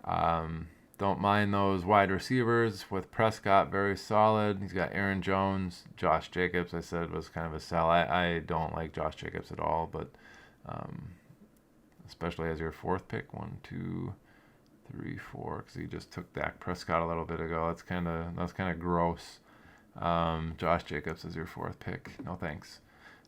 S1: Don't mind those wide receivers with Prescott, very solid. He's got Aaron Jones, Josh Jacobs. I said was kind of a sell. I don't like Josh Jacobs at all, but especially as your 4th pick. 1, 2, 3, 4, because he just took Dak Prescott a little bit ago. That's kind of gross. Josh Jacobs is your 4th pick. No thanks.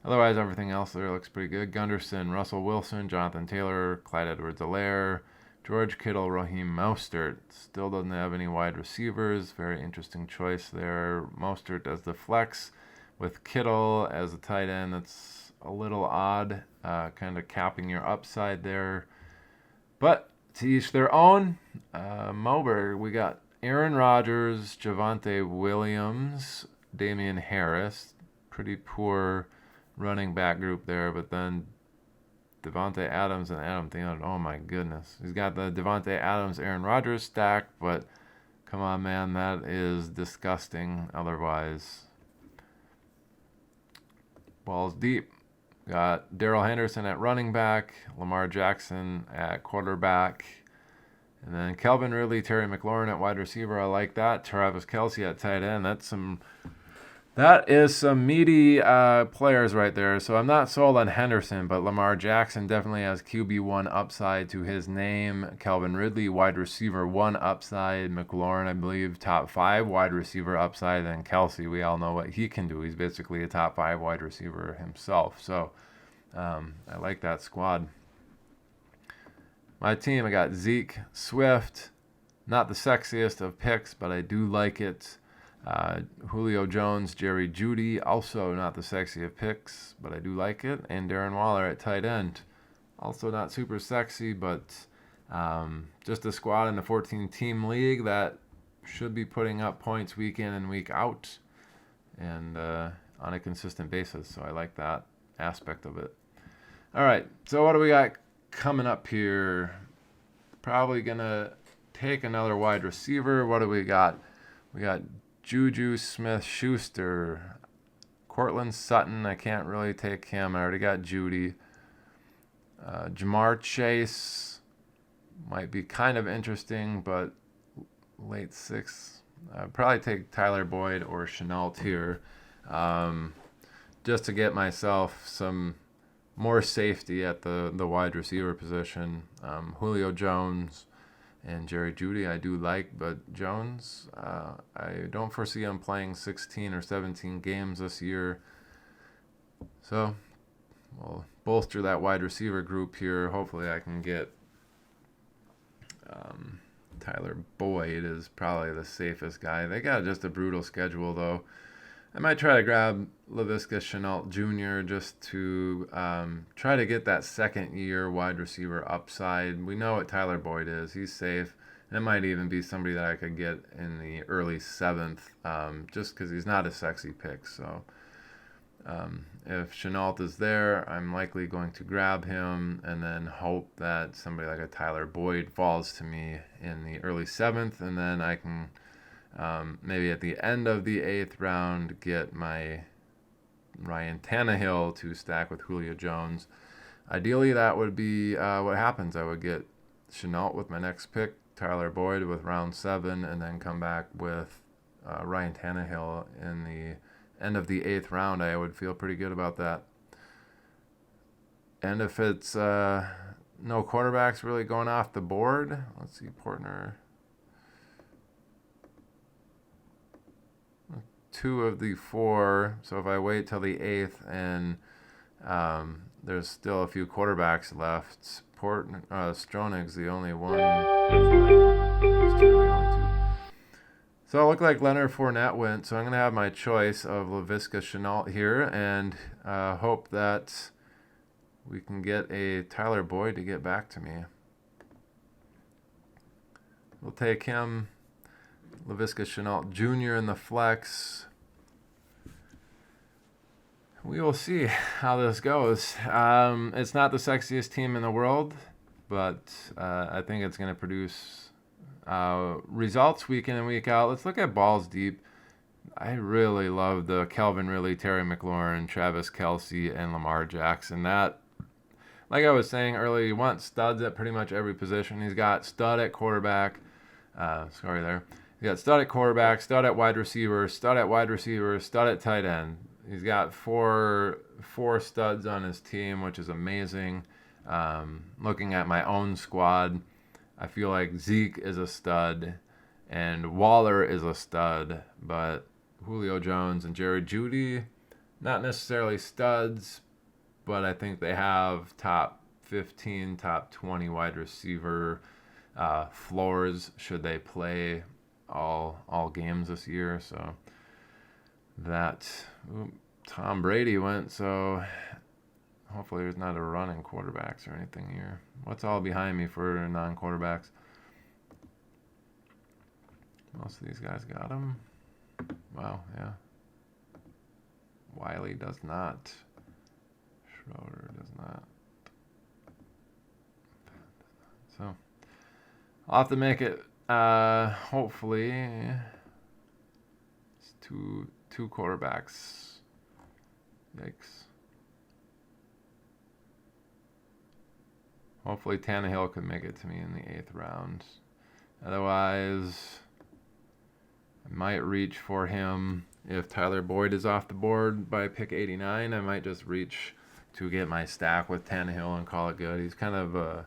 S1: Otherwise, everything else there looks pretty good. Gunderson, Russell Wilson, Jonathan Taylor, Clyde Edwards-Helaire, George Kittle, Raheem Mostert. Still doesn't have any wide receivers. Very interesting choice there. Mostert as the flex with Kittle as a tight end. That's a little odd, kind of capping your upside there. But to each their own. Moberg, we got Aaron Rodgers, Javonte Williams, Damian Harris. Pretty poor running back group there, but then Devontae Adams and Adam Thielen. Oh my goodness. He's got the Devontae Adams, Aaron Rodgers stack, but come on, man, that is disgusting otherwise. Balls deep. Got Darrell Henderson at running back, Lamar Jackson at quarterback, and then Calvin Ridley, Terry McLaurin at wide receiver. I like that. Travis Kelce at tight end. That is some meaty players right there. So I'm not sold on Henderson, but Lamar Jackson definitely has QB1 upside to his name. Calvin Ridley, wide receiver 1 upside. McLaurin, I believe, top 5 wide receiver upside. And Kelce, we all know what he can do. He's basically a top 5 wide receiver himself. So I like that squad. My team, I got Zeke, Swift. Not the sexiest of picks, but I do like it. Julio Jones, Jerry Jeudy, also not the sexy of picks, but I do like it. And Darren Waller at tight end, also not super sexy, but just a squad in the 14-team league that should be putting up points week in and week out and on a consistent basis. So I like that aspect of it. All right, so what do we got coming up here? Probably going to take another wide receiver. What do we got? We got Juju Smith-Schuster, Cortland Sutton. I can't really take him. I already got Judy. Jamar Chase might be kind of interesting, but late 6th. I'd probably take Tyler Boyd or Chenault here just to get myself some more safety at the wide receiver position. Julio Jones and Jerry Jeudy I do like, but Jones, I don't foresee him playing 16 or 17 games this year. So will bolster that wide receiver group here. Hopefully I can get Tyler Boyd is probably the safest guy. They got just a brutal schedule, though. I might try to grab Laviska Shenault Jr. just to try to get that second-year wide receiver upside. We know what Tyler Boyd is. He's safe. And it might even be somebody that I could get in the early 7th just because he's not a sexy pick. So if Shenault is there, I'm likely going to grab him and then hope that somebody like a Tyler Boyd falls to me in the early 7th, and then I can maybe at the end of the 8th round get my Ryan Tannehill to stack with Julio Jones. Ideally, that would be what happens. I would get Shenault with my next pick, Tyler Boyd with round 7, and then come back with Ryan Tannehill in the end of the 8th round. I would feel pretty good about that. And if it's no quarterbacks really going off the board, let's see, Portner. 2 of the 4. So if I wait till the 8th and there's still a few quarterbacks left, Stronig's the only one. So it looked like Leonard Fournette went, so I'm going to have my choice of Laviska Shenault here and hope that we can get a Tyler Boyd to get back to me. We'll take him, Laviska Shenault Jr. in the flex. We will see how this goes. It's not the sexiest team in the world, but I think it's going to produce results week in and week out. Let's look at balls deep. I really love the Calvin Ridley, Terry McLaurin, Travis Kelce, and Lamar Jackson. That, like I was saying earlier, you want studs at pretty much every position. He's got stud at quarterback. He's got stud at quarterback, stud at wide receiver, stud at wide receiver, stud at tight end. He's got four studs on his team, which is amazing. Looking at my own squad, I feel like Zeke is a stud and Waller is a stud, but Julio Jones and Jerry Jeudy, not necessarily studs, but I think they have top 15, top 20 wide receiver floors should they play all games this year. So that Tom Brady went, so hopefully there's not a run in quarterbacks or anything here. What's all behind me for non-quarterbacks? Most of these guys got them. Wow, yeah. Wiley does not. Schroeder does not. So I'll have to make it, hopefully, it's two quarterbacks. Yikes. Hopefully Tannehill could make it to me in the 8th round. Otherwise, I might reach for him. If Tyler Boyd is off the board by pick 89, I might just reach to get my stack with Tannehill and call it good. He's kind of the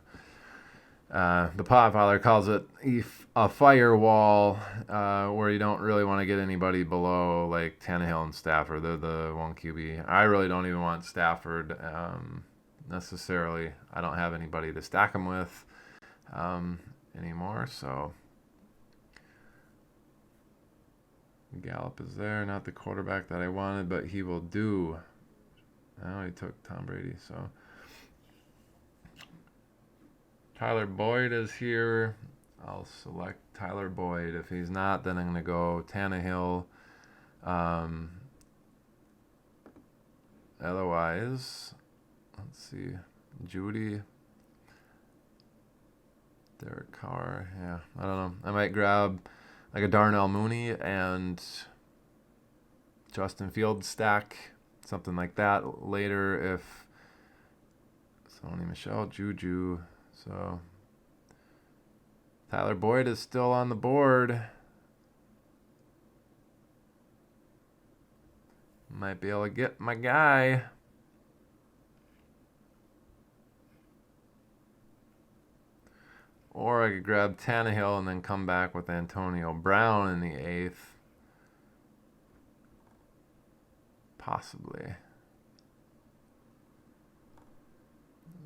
S1: Podfather calls it a firewall where you don't really want to get anybody below like Tannehill and Stafford. They're the 1 QB. I really don't even want Stafford necessarily. I don't have anybody to stack him with anymore, so Gallup is there, not the quarterback that I wanted, but he will do. Oh, he took Tom Brady, so Tyler Boyd is here. I'll select Tyler Boyd. If he's not, then I'm going to go Tannehill. Otherwise, let's see. Judy. Derek Carr. Yeah, I don't know. I might grab like a Darnell Mooney and Justin Fields stack. Something like that later if Sony Michel, Juju. So Tyler Boyd is still on the board. Might be able to get my guy. Or I could grab Tannehill and then come back with Antonio Brown in the 8th. Possibly.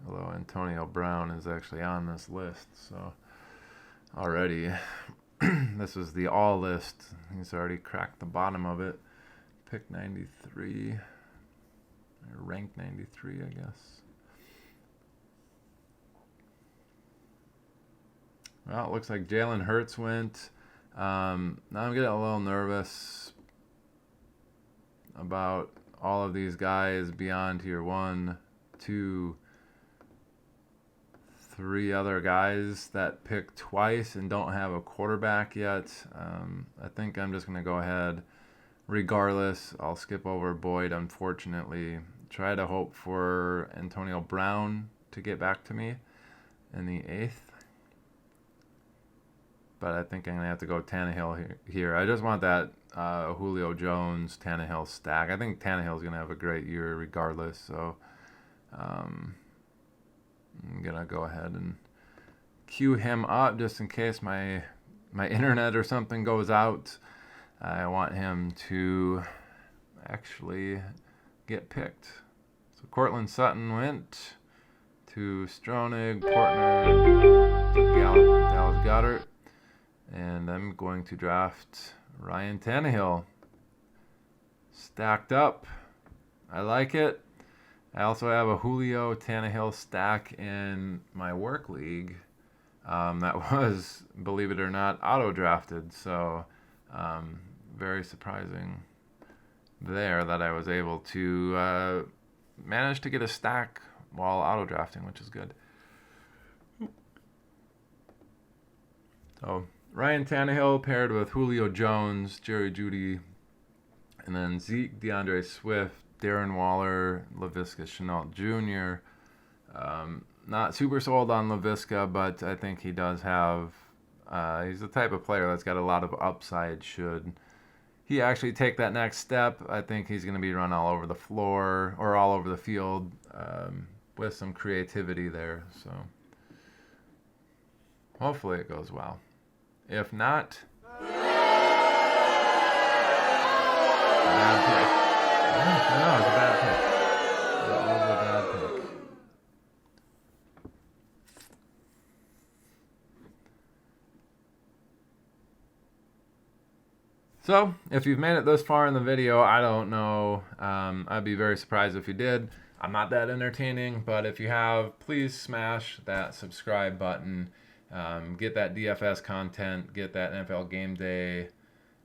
S1: Although Antonio Brown is actually on this list, so already. This is the all list. He's already cracked the bottom of it. Pick 93. Or ranked 93, I guess. Well, it looks like Jalen Hurts went. Now I'm getting a little nervous about all of these guys beyond here. 1, 2, 3 other guys that pick twice and don't have a quarterback yet. I think I'm just going to go ahead. Regardless, I'll skip over Boyd, unfortunately. Try to hope for Antonio Brown to get back to me in the 8th. But I think I'm going to have to go Tannehill here. I just want that Julio Jones, Tannehill stack. I think Tannehill's going to have a great year regardless. So I'm going to go ahead and queue him up just in case my internet or something goes out. I want him to actually get picked. So Cortland Sutton went to Stronig, Portner, to Dallas Goedert. And I'm going to draft Ryan Tannehill. Stacked up. I like it. I also have a Julio Tannehill stack in my work league that was, believe it or not, auto-drafted. So very surprising there that I was able to manage to get a stack while auto-drafting, which is good. So Ryan Tannehill paired with Julio Jones, Jerry Jeudy, and then Zeke, DeAndre Swift, Darren Waller, Laviska Shenault Jr. Not super sold on Laviska, but I think he does have, he's the type of player that's got a lot of upside should he actually take that next step. I think he's going to be run all over the floor or all over the field with some creativity there. So hopefully it goes well. If not, bad pick. No, it's a bad pick. It was a bad pick. So, if you've made it this far in the video, I don't know. I'd be very surprised if you did. I'm not that entertaining, but if you have, please smash that subscribe button. Get that DFS content, get that NFL Game Day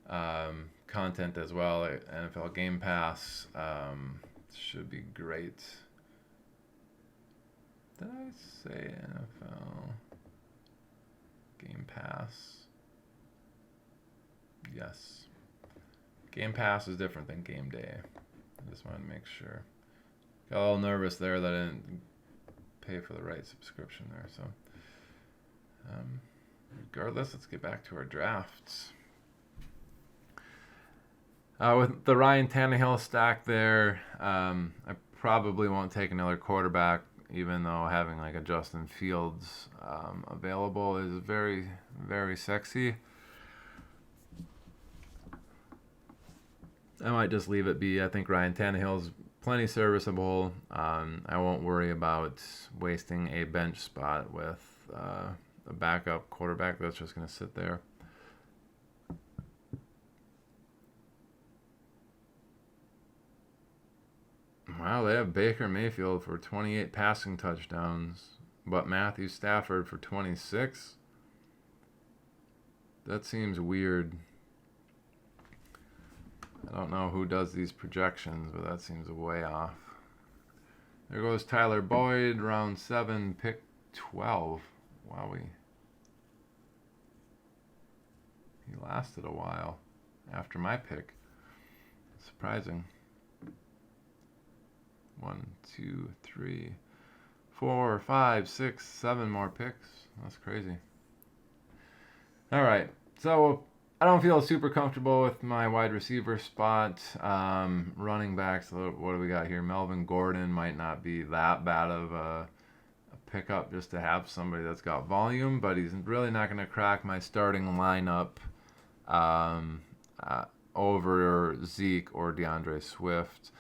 S1: content as well. NFL Game Pass should be great. Did I say NFL Game Pass? Yes. Game Pass is different than Game Day. I just wanted to make sure. Got a little nervous there that I didn't pay for the right subscription there, so. Regardless, let's get back to our drafts. With the Ryan Tannehill stack there, I probably won't take another quarterback, even though having like a Justin Fields available is very, very sexy. I might just leave it be. I think Ryan Tannehill's plenty serviceable. I won't worry about wasting a bench spot with a backup quarterback that's just going to sit there. Wow, they have Baker Mayfield for 28 passing touchdowns, but Matthew Stafford for 26. That seems weird. I don't know who does these projections, but that seems way off. There goes Tyler Boyd, round 7, pick 12. Wowie. He lasted a while after my pick. Surprising. 1, 2, 3, 4, 5, 6, 7 more picks. That's crazy. All right. So I don't feel super comfortable with my wide receiver spot. Running backs, what do we got here? Melvin Gordon might not be that bad of a pickup just to have somebody that's got volume, but he's really not going to crack my starting lineup over Zeke or DeAndre Swift.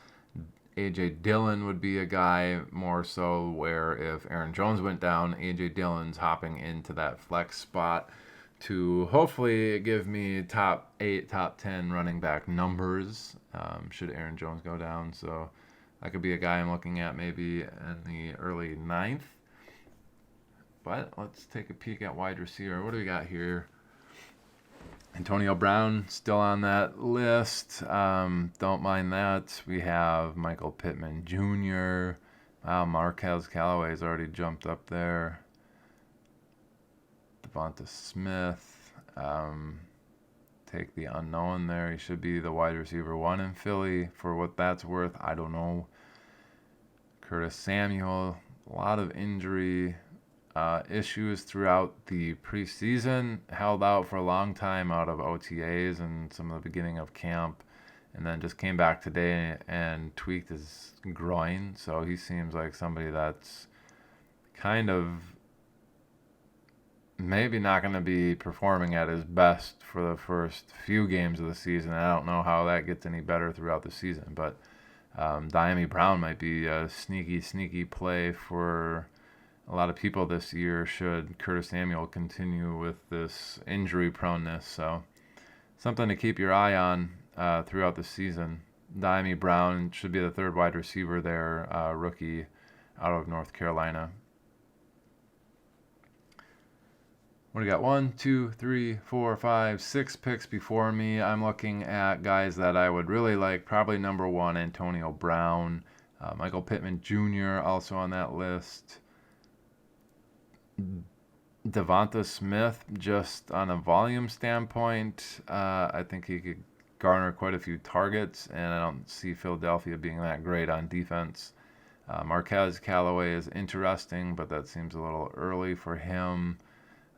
S1: A.J. Dillon would be a guy more so where if Aaron Jones went down, A.J. Dillon's hopping into that flex spot to hopefully give me top 8, top 10 running back numbers should Aaron Jones go down. So that could be a guy I'm looking at maybe in the early 9th. But let's take a peek at wide receiver. What do we got here? Antonio Brown still on that list. Don't mind that. We have Michael Pittman Jr. Wow, Marquez Callaway's already jumped up there. Devonta Smith. Take the unknown there. He should be the wide receiver 1 in Philly. For what that's worth, I don't know. Curtis Samuel. A lot of injury issues throughout the preseason, held out for a long time out of OTAs and some of the beginning of camp, and then just came back today and tweaked his groin. So he seems like somebody that's kind of maybe not going to be performing at his best for the first few games of the season. I don't know how that gets any better throughout the season, but Diami Brown might be a sneaky play for a lot of people this year should Curtis Samuel continue with this injury proneness. So something to keep your eye on throughout the season. Diami Brown should be the 3rd wide receiver there, rookie out of North Carolina. What do we got? 1, 2, 3, 4, 5, 6 picks before me. I'm looking at guys that I would really like. Probably number 1, Antonio Brown. Michael Pittman Jr. also on that list. Devonta Smith, just on a volume standpoint, I think he could garner quite a few targets, and I don't see Philadelphia being that great on defense. Marquez Callaway is interesting, but that seems a little early for him.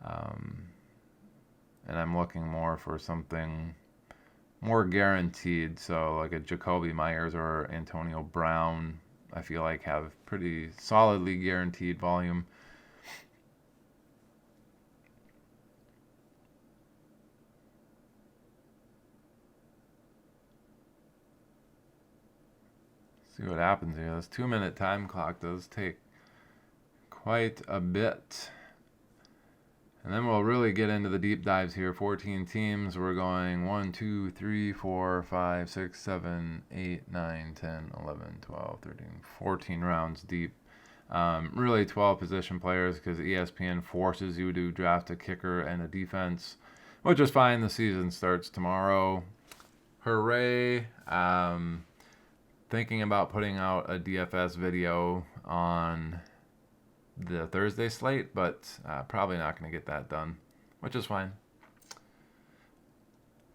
S1: And I'm looking more for something more guaranteed, so like a Jacoby Myers or Antonio Brown, I feel like have pretty solidly guaranteed volume. See what happens here. This 2-minute time clock does take quite a bit. And then we'll really get into the deep dives here. 14 teams. We're going 1, 2, 3, 4, 5, 6, 7, 8, 9, 10, 11, 12, 13, 14 rounds deep. Really 12 position players because ESPN forces you to draft a kicker and a defense, which is fine. The season starts tomorrow. Hooray. Thinking about putting out a DFS video on the Thursday slate, but probably not going to get that done, which is fine.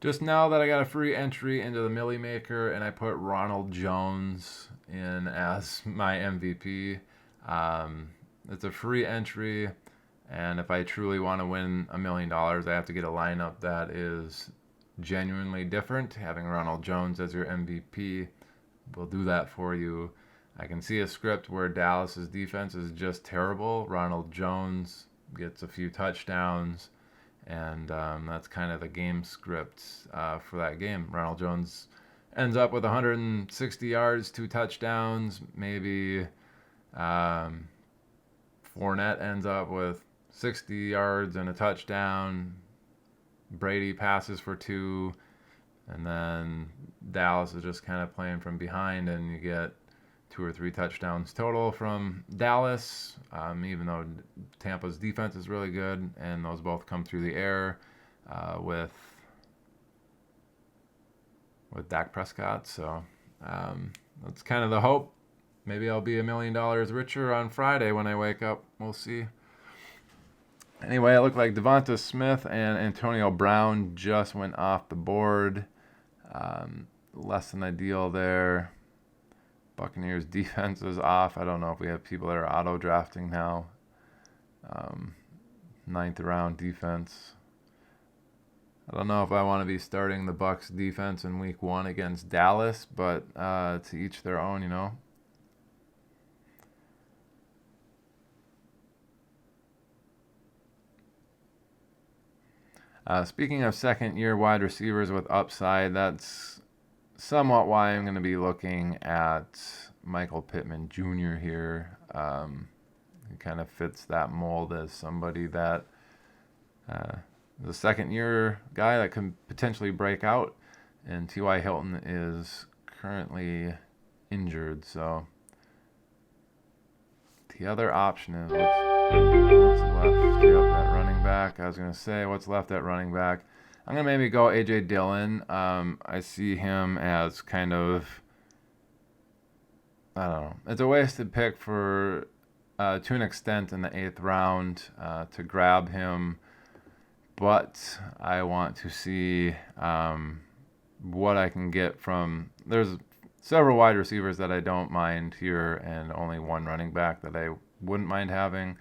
S1: Just now that I got a free entry into the Millie Maker and I put Ronald Jones in as my MVP. It's a free entry, and if I truly want to win $1 million, I have to get a lineup that is genuinely different. Having Ronald Jones as your MVP will do that for you. I can see a script where Dallas's defense is just terrible. Ronald Jones gets a few touchdowns, and that's kind of the game script for that game. Ronald Jones ends up with 160 yards, 2 touchdowns. Maybe Fournette ends up with 60 yards and a touchdown. Brady passes for 2. And then Dallas is just kind of playing from behind, and you get 2 or 3 touchdowns total from Dallas, even though Tampa's defense is really good, and those both come through the air with Dak Prescott. So that's kind of the hope. Maybe I'll be $1 million richer on Friday when I wake up. We'll see. Anyway, it looked like Devonta Smith and Antonio Brown just went off the board. Less than ideal there. Buccaneers defense is off. I don't know if we have people that are auto drafting now. 9th round defense. I don't know if I want to be starting the Bucs defense in week 1 against Dallas, but to each their own, you know. Speaking of second-year wide receivers with upside, that's somewhat why I'm going to be looking at Michael Pittman Jr. here. He kind of fits that mold as somebody that is a second-year guy that can potentially break out. And T.Y. Hilton is currently injured, so the other option is what's left. Yep, at running back. I was going to say what's left at running back. I'm going to maybe go A.J. Dillon. I see him as kind of, I don't know. It's a wasted pick to an extent in the 8th round to grab him. But I want to see what I can get from. There's several wide receivers that I don't mind here, and only one running back that I wouldn't mind having.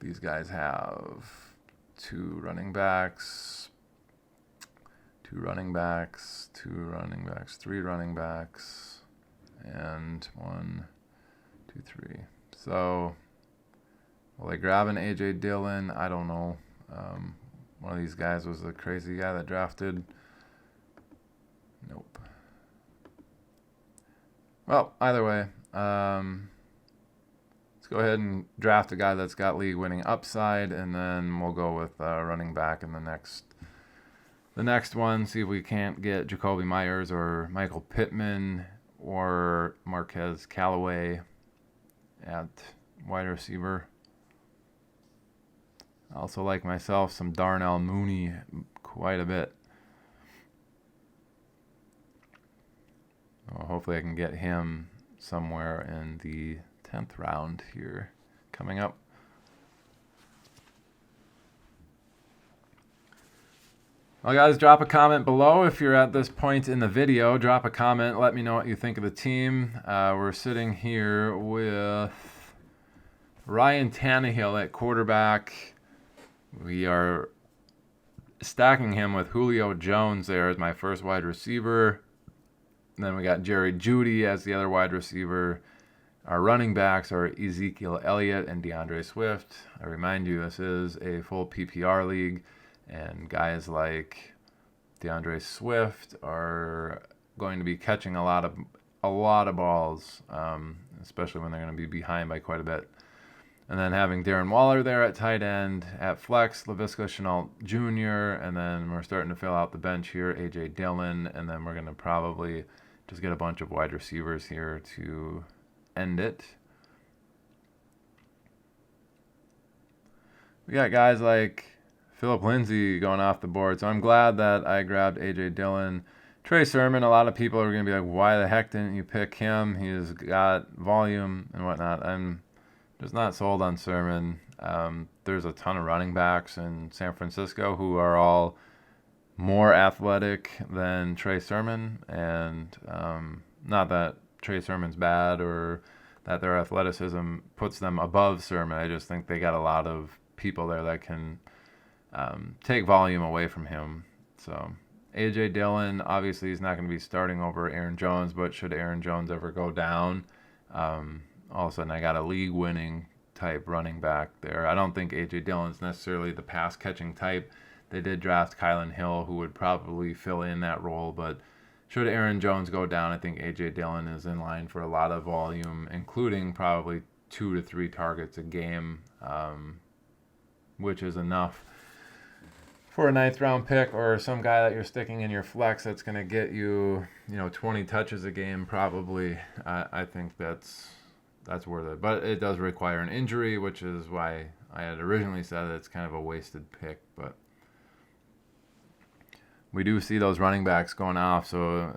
S1: These guys have 2 running backs, 3 running backs, and 1, 2, 3. So, will they grab an A.J. Dillon? I don't know. One of these guys was the crazy guy that drafted. Nope. Well, either way, let's go ahead and draft a guy that's got league-winning upside, and then we'll go with running back in the next one. See if we can't get Jacoby Myers or Michael Pittman or Marquez Callaway at wide receiver. I also like myself some Darnell Mooney quite a bit. Well, hopefully I can get him somewhere in the 10th round here coming up. Well, guys, drop a comment below if you're at this point in the video. Drop a comment. Let me know what you think of the team. We're sitting here with Ryan Tannehill at quarterback. We are stacking him with Julio Jones there as my first wide receiver. And then we got Jerry Jeudy as the other wide receiver. Our running backs are Ezekiel Elliott and DeAndre Swift. I remind you, this is a full PPR league, and guys like DeAndre Swift are going to be catching a lot of balls, especially when they're going to be behind by quite a bit. And then having Darren Waller there at tight end, at flex, Laviska Shenault Jr., and then we're starting to fill out the bench here, A.J. Dillon, and then we're going to probably just get a bunch of wide receivers here to end it. We got guys like Philip Lindsay going off the board, so I'm glad that I grabbed A.J. Dillon. Trey Sermon, a lot of people are going to be like, why the heck didn't you pick him? He's got volume and whatnot. I'm just not sold on Sermon. There's a ton of running backs in San Francisco who are all more athletic than Trey Sermon, and not that Trey Sermon's bad or that their athleticism puts them above Sermon. I just think they got a lot of people there that can take volume away from him. So A.J. Dillon, obviously he's not going to be starting over Aaron Jones, but should Aaron Jones ever go down, all of a sudden I got a league-winning type running back there. I don't think A.J. Dillon's necessarily the pass-catching type. They did draft Kylan Hill, who would probably fill in that role, but should Aaron Jones go down, I think A.J. Dillon is in line for a lot of volume, including probably 2 to 3 targets a game, which is enough for a 9th round pick, or some guy that you're sticking in your flex that's going to get you, 20 touches a game probably. I think that's worth it. But it does require an injury, which is why I had originally said that it's kind of a wasted pick. But we do see those running backs going off, so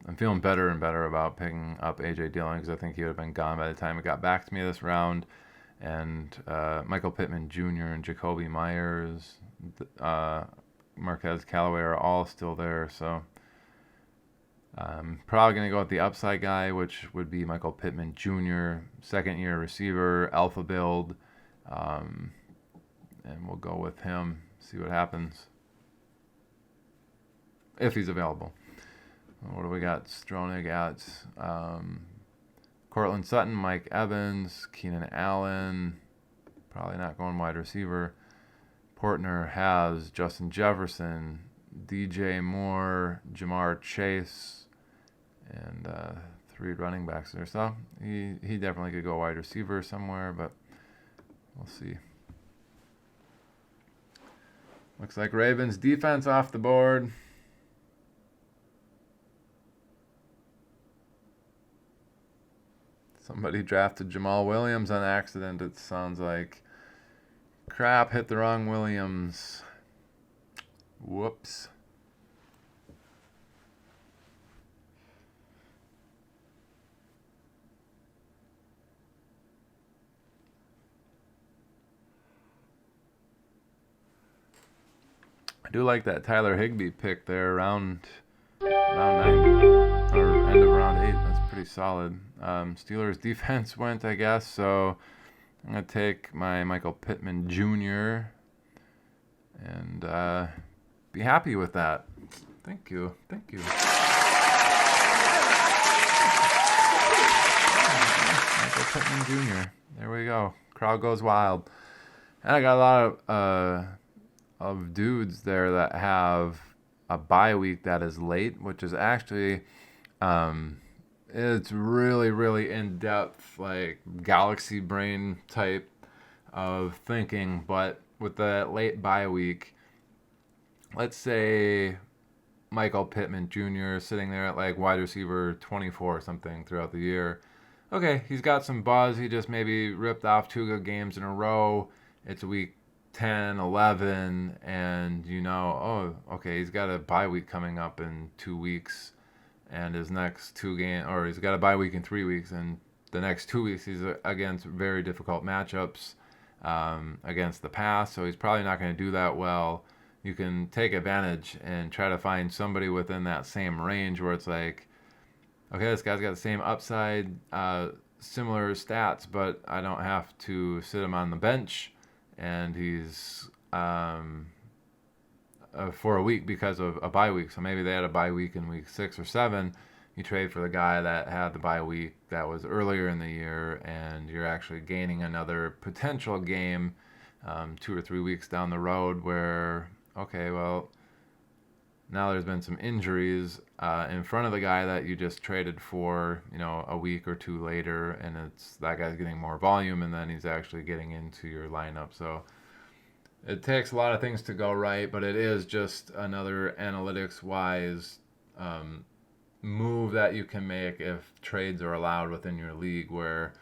S1: I'm feeling better and better about picking up A.J. Dillon because I think he would have been gone by the time it got back to me this round. And Michael Pittman Jr. and Jacoby Myers, Marquez Callaway are all still there. So I'm probably going to go with the upside guy, which would be Michael Pittman Jr., second-year receiver, alpha build. And we'll go with him, see what happens, if he's available. What do we got? Stronig at Cortland Sutton, Mike Evans, Keenan Allen, probably not going wide receiver. Portner has Justin Jefferson, DJ Moore, Jamar Chase, and 3 running backs there. So he definitely could go wide receiver somewhere, but we'll see. Looks like Ravens defense off the board. Somebody drafted Jamal Williams on accident, it sounds like. Crap, hit the wrong Williams. Whoops. I do like that Tyler Higbee pick there, round 9, or end of round 8. That's pretty solid. Steelers defense went, I guess, so I'm going to take my Michael Pittman Jr. and be happy with that. Thank you. Michael Pittman Jr. There we go. Crowd goes wild. And I got a lot of dudes there that have a bye week that is late, which is actually it's really in depth, like galaxy brain type of thinking. But with the late bye week, let's say Michael Pittman Jr. sitting there at like wide receiver 24 or something throughout the year. Okay, he's got some buzz. He just maybe ripped off 2 good games in a row. It's week 10, 11, and oh, okay, he's got a bye week coming up in 2 weeks, and his next 2 games, or he's got a bye week in 3 weeks, and the next 2 weeks he's against very difficult matchups against the pass, so he's probably not going to do that well. You can take advantage and try to find somebody within that same range where it's like, okay, this guy's got the same upside, similar stats, but I don't have to sit him on the bench, and he's for a week because of a bye week. So maybe they had a bye week in week 6 or 7. You trade for the guy that had the bye week that was earlier in the year, and you're actually gaining another potential game 2 or 3 weeks down the road where, okay, well, now there's been some injuries in front of the guy that you just traded for, a week or 2 later, and it's that guy's getting more volume, and then he's actually getting into your lineup. So it takes a lot of things to go right, but it is just another analytics-wise move that you can make if trades are allowed within your league, where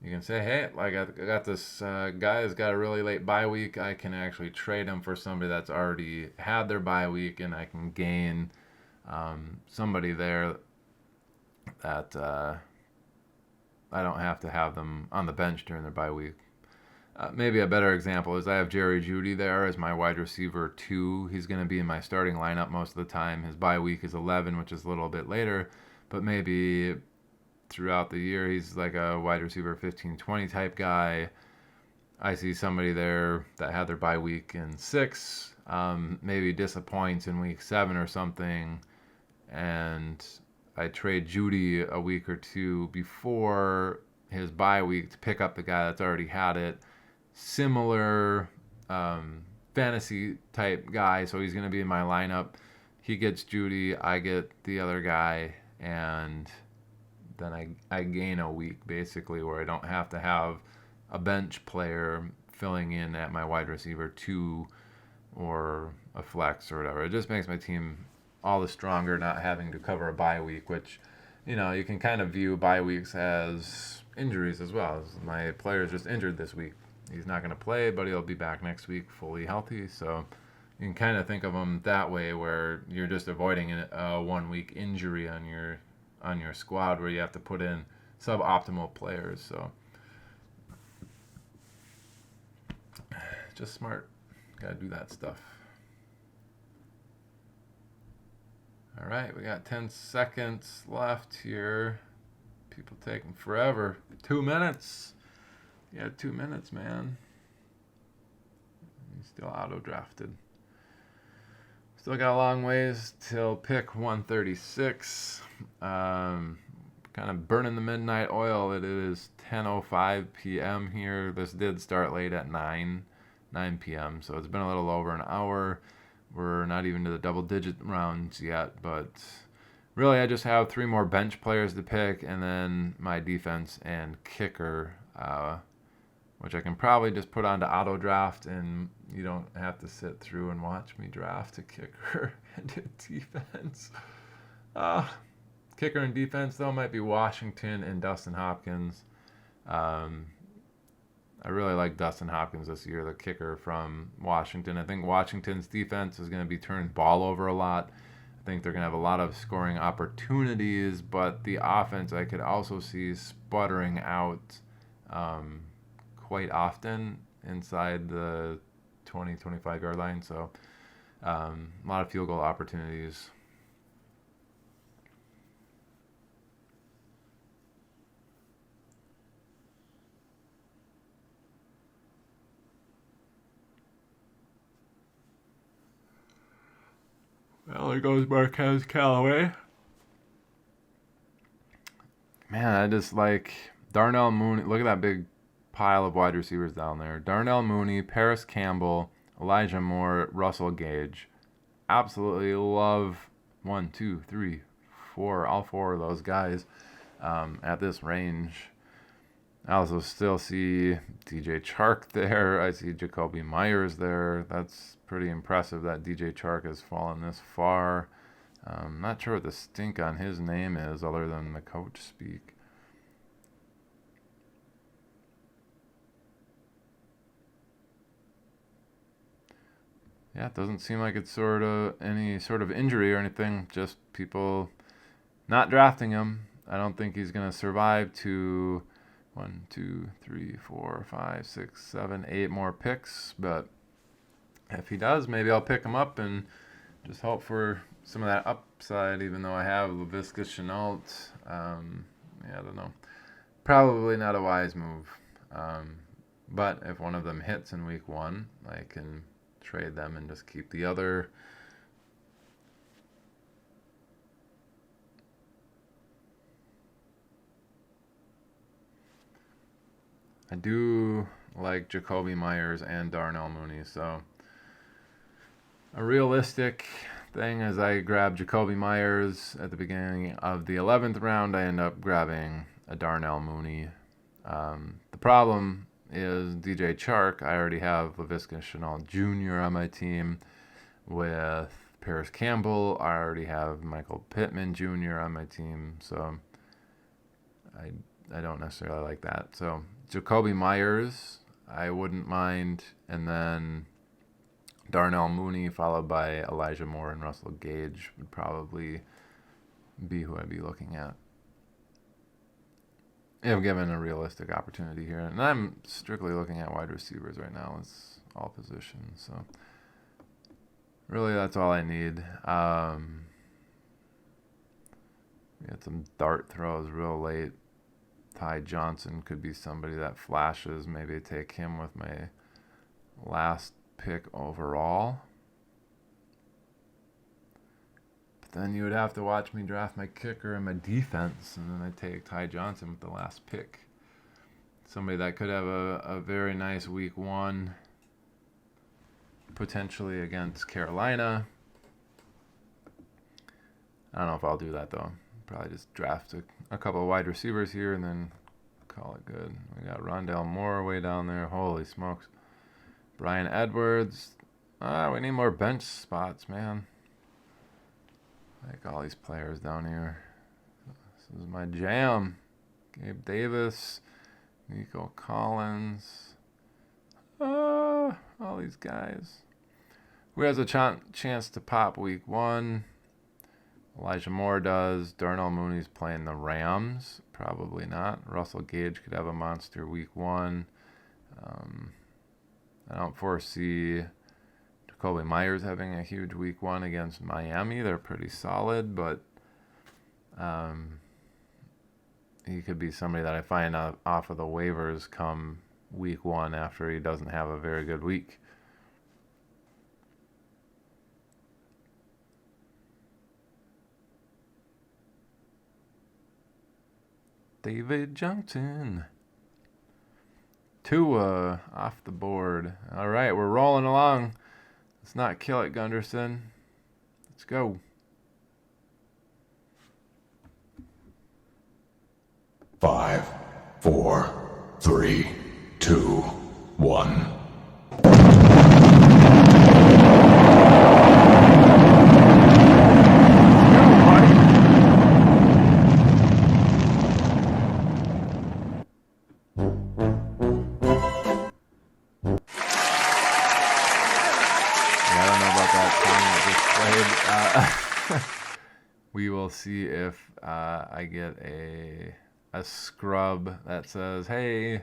S1: you can say, hey, like I got this guy who's got a really late bye week. I can actually trade him for somebody that's already had their bye week, and I can gain somebody there that I don't have to have them on the bench during their bye week. Maybe a better example is I have Jerry Jeudy there as my wide receiver 2. He's going to be in my starting lineup most of the time. His bye week is 11, which is a little bit later, but maybe throughout the year he's like a wide receiver 15-20 type guy. I see somebody there that had their bye week in 6, maybe disappoints in week 7 or something, and I trade Jeudy a week or 2 before his bye week to pick up the guy that's already had it. Similar fantasy type guy, so he's going to be in my lineup. He gets Jeudy, I get the other guy, and then I gain a week basically where I don't have to have a bench player filling in at my wide receiver 2 or a flex or whatever. It just makes my team all the stronger not having to cover a bye week, which, you can kind of view bye weeks as injuries as well. My player's just injured this week. He's not going to play, but he'll be back next week fully healthy. So you can kind of think of them that way, where you're just avoiding a 1 week injury on your squad where you have to put in suboptimal players. So just smart. Got to do that stuff. All right, we got 10 seconds left here. People taking forever. 2 minutes. Yeah, 2 minutes, man. He's still auto-drafted. Still got a long ways till pick 136. Kind of burning the midnight oil. It is 10:05 p.m. here. This did start late at 9 p.m., so it's been a little over an hour. We're not even to the double-digit rounds yet, but really, I just have 3 more bench players to pick, and then my defense and kicker, which I can probably just put onto auto draft, and you don't have to sit through and watch me draft a kicker and a defense. Uh, Kicker and defense, though, might be Washington and Dustin Hopkins. Um, I really like Dustin Hopkins this year, the kicker from Washington. I think Washington's defense is going to be turning ball over a lot. I think they're going to have a lot of scoring opportunities, but the offense I could also see sputtering out um, quite often inside the 20-25 yard line. So a lot of field goal opportunities. Well, there goes Marquez Callaway. Man, I just like Darnell Mooney. Look at that big pile of wide receivers down there. Darnell Mooney, Paris Campbell, Elijah Moore, Russell Gage. Absolutely love 1, 2, 3, 4, all 4 of those guys at this range. I also still see DJ Chark there. I see Jacoby Myers there. That's pretty impressive that DJ Chark has fallen this far. Not sure what the stink on his name is other than the coach speak. Yeah, it doesn't seem like it's sort of any sort of injury or anything. Just people not drafting him. I don't think he's going to survive to 1, 2, 3, 4, 5, 6, 7, 8 more picks. But if he does, maybe I'll pick him up and just hope for some of that upside, even though I have Laviska Shenault. Yeah, I don't know. Probably not a wise move. But if one of them hits in week 1, I can trade them and just keep the other. I do like Jacoby Myers and Darnell Mooney, so a realistic thing is I grab Jacoby Myers at the beginning of the 11th round. I end up grabbing a Darnell Mooney. The problem is DJ Chark. I already have Laviska Shenault Jr. on my team. With Paris Campbell, I already have Michael Pittman Jr. on my team, so I don't necessarily like that. So Jacoby Myers, I wouldn't mind, and then Darnell Mooney followed by Elijah Moore and Russell Gage would probably be who I'd be looking at. If given a realistic opportunity here. And I'm strictly looking at wide receivers right now. It's all positions. So really that's all I need. We had some dart throws real late. Ty Johnson could be somebody that flashes. Maybe take him with my last pick overall. But then you would have to watch me draft my kicker and my defense, and then I take Ty Johnson with the last pick. Somebody that could have a very nice week 1, potentially against Carolina. I don't know if I'll do that though. Probably just draft a couple of wide receivers here and then call it good. We got Rondale Moore way down there. Holy smokes. Brian Edwards. We need more bench spots, man. I like all these players down here. This is my jam. Gabe Davis. Nico Collins. All these guys. Who has a chance to pop week 1? Elijah Moore does. Darnell Mooney's playing the Rams. Probably not. Russell Gage could have a monster week 1. I don't foresee Jacoby Myers having a huge week 1 against Miami. They're pretty solid, but he could be somebody that I find off of the waivers come week 1 after he doesn't have a very good week. David Johnson. Tua off the board. All right, we're rolling along. Let's not kill it, Gunderson. Let's go.
S3: 5, 4, 3, 2, 1.
S1: We will see if I get a scrub that says, hey,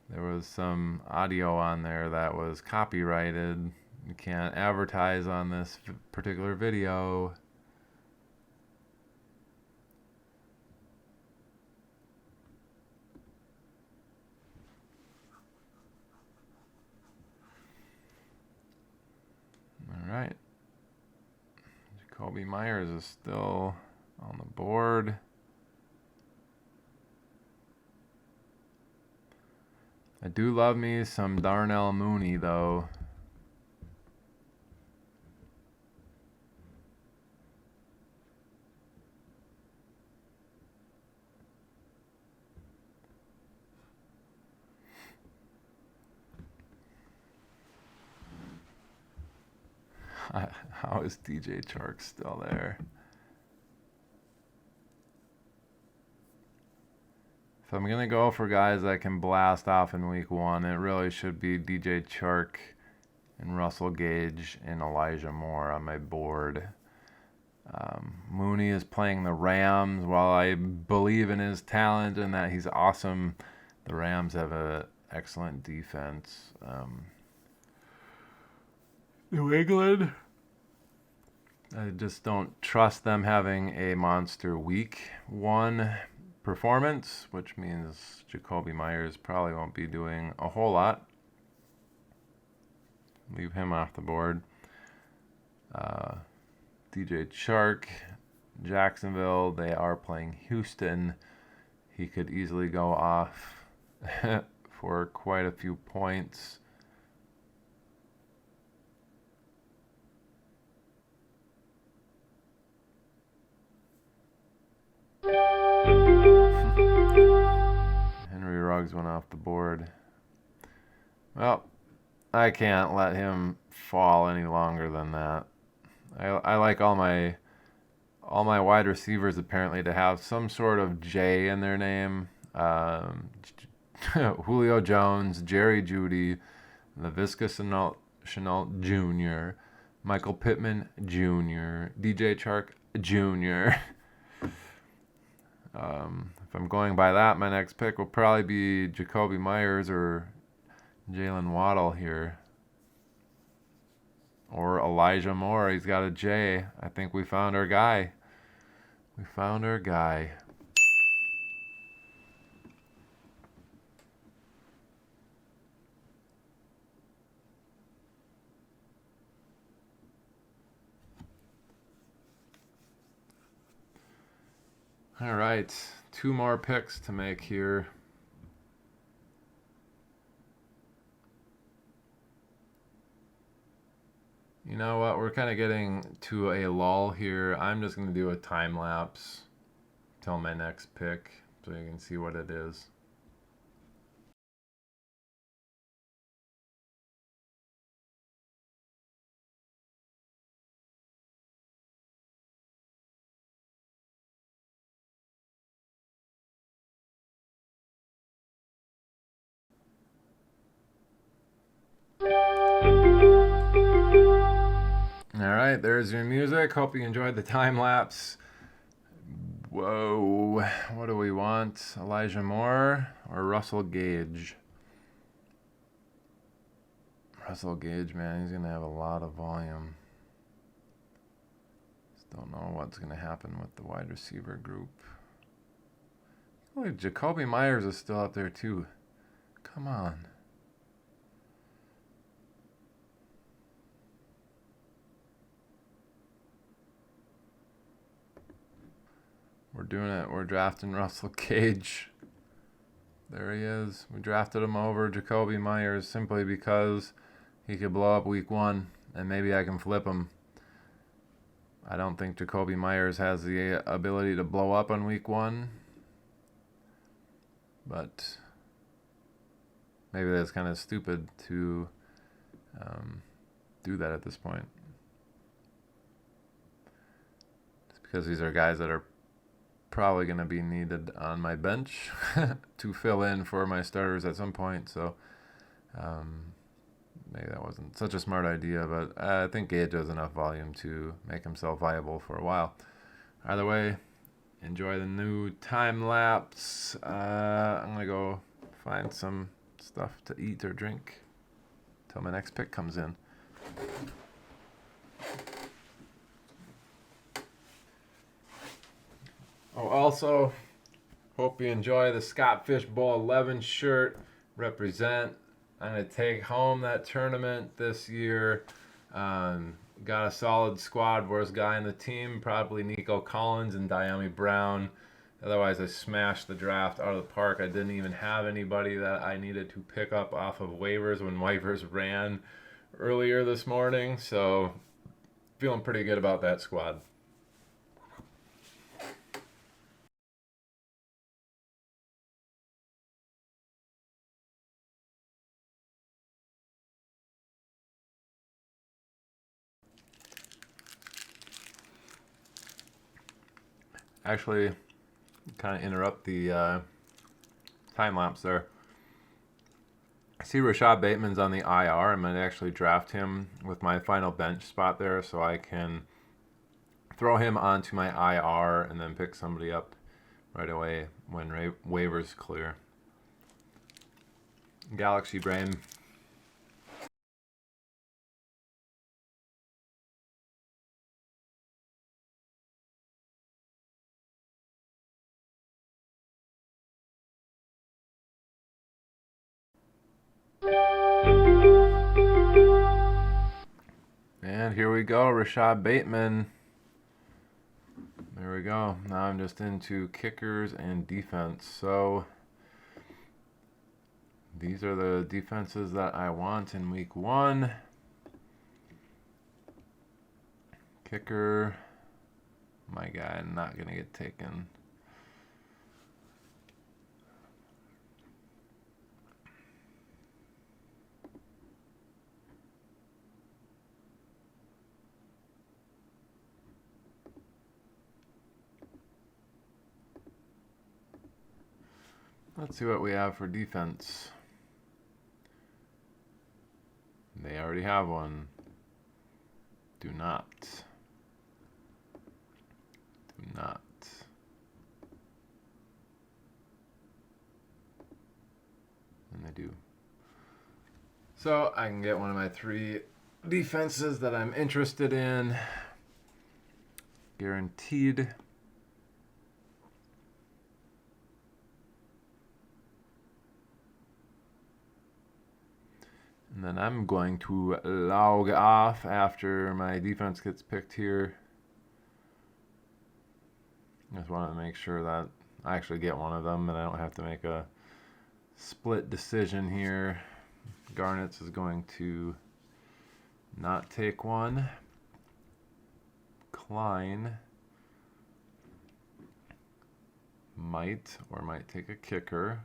S1: there was some audio on there that was copyrighted. You can't advertise on this particular video. All right. Jacoby Myers is still on the board. I do love me some Darnell Mooney, though. How is DJ Chark still there? If I'm going to go for guys that can blast off in week one, it really should be DJ Chark and Russell Gage and Elijah Moore on my board. Mooney is playing the Rams. While I believe in his talent and that he's awesome, the Rams have an excellent defense. New England, I just don't trust them having a monster week one performance, which means Jacoby Myers probably won't be doing a whole lot. Leave him off the board. DJ Chark, Jacksonville, they are playing Houston. He could easily go off for quite a few points. Henry Ruggs went off the board. Well, I can't let him fall any longer than that. I like all my wide receivers apparently to have some sort of J in their name. Julio Jones, Jerry Jeudy, Laviska Shenault Jr., Michael Pittman Jr., DJ Chark Jr. If I'm going by that, my next pick will probably be Jacoby Myers or Jalen Waddle here. Or Elijah Moore. He's got a J. I think we found our guy. We found our guy. All right. 2 more picks to make here. You know what? We're kind of getting to a lull here. I'm just going to do a time lapse till my next pick so you can see what it is. All right, there's your music. Hope you enjoyed the time lapse. Whoa, what do we want? Elijah Moore or Russell Gage? Russell Gage, man, he's going to have a lot of volume. Just don't know what's going to happen with the wide receiver group. Look, Jacoby Myers is still up there too. Come on. We're doing it. We're drafting Russell Gage. There he is. We drafted him over Jacoby Myers simply because he could blow up week one, and maybe I can flip him. I don't think Jacoby Myers has the ability to blow up on week one. but maybe that's kind of stupid to do that at this point. It's because these are guys that are probably going to be needed on my bench to fill in for my starters at some point. So maybe that wasn't such a smart idea, but I think Gage has enough volume to make himself viable for a while. Either way, enjoy the new time lapse. I'm going to go find some stuff to eat or drink till my next pick comes in. Oh, also, hope you enjoy the Scott Fish Bowl 11 shirt. Represent. I'm going to take home that tournament this year. Got a solid squad. Worst guy in the team, probably Nico Collins and Diami Brown. Otherwise, I smashed the draft out of the park. I didn't even have anybody that I needed to pick up off of waivers when waivers ran earlier this morning. So, feeling pretty good about that squad. Actually, kind of interrupt the time lapse there. I see Rashad Bateman's on the IR. I'm going to actually draft him with my final bench spot there so I can throw him onto my IR and then pick somebody up right away when waivers clear. Galaxy Brain. And here we go, Rashad Bateman. There we go. Now I'm just into kickers and defense. So these are the defenses that I want in week 1. Kicker, my guy, not going to get taken. Let's see what we have for defense. They already have one. Do not. Do not. And they do. So I can get one of my 3 defenses that I'm interested in. Guaranteed. And then I'm going to log off after my defense gets picked here. Just want to make sure that I actually get one of them and I don't have to make a split decision here. Garnett's is going to not take one. Klein might take a kicker.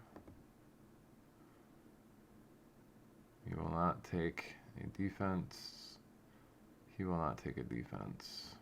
S1: He will not take a defense. He will not take a defense.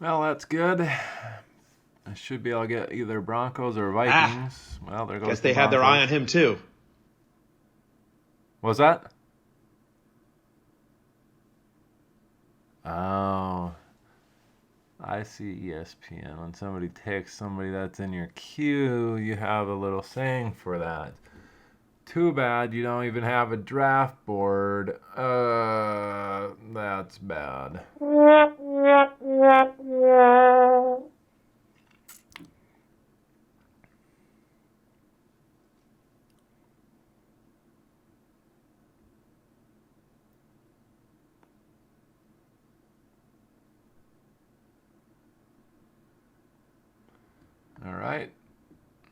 S1: Well, that's good. I should be able to get either Broncos or Vikings. Well, there goes
S2: Guess they had their eye on him too.
S1: What was that? Oh, I see ESPN. When somebody takes somebody that's in your queue, you have a little saying for that. Too bad you don't even have a draft board. That's bad. All right.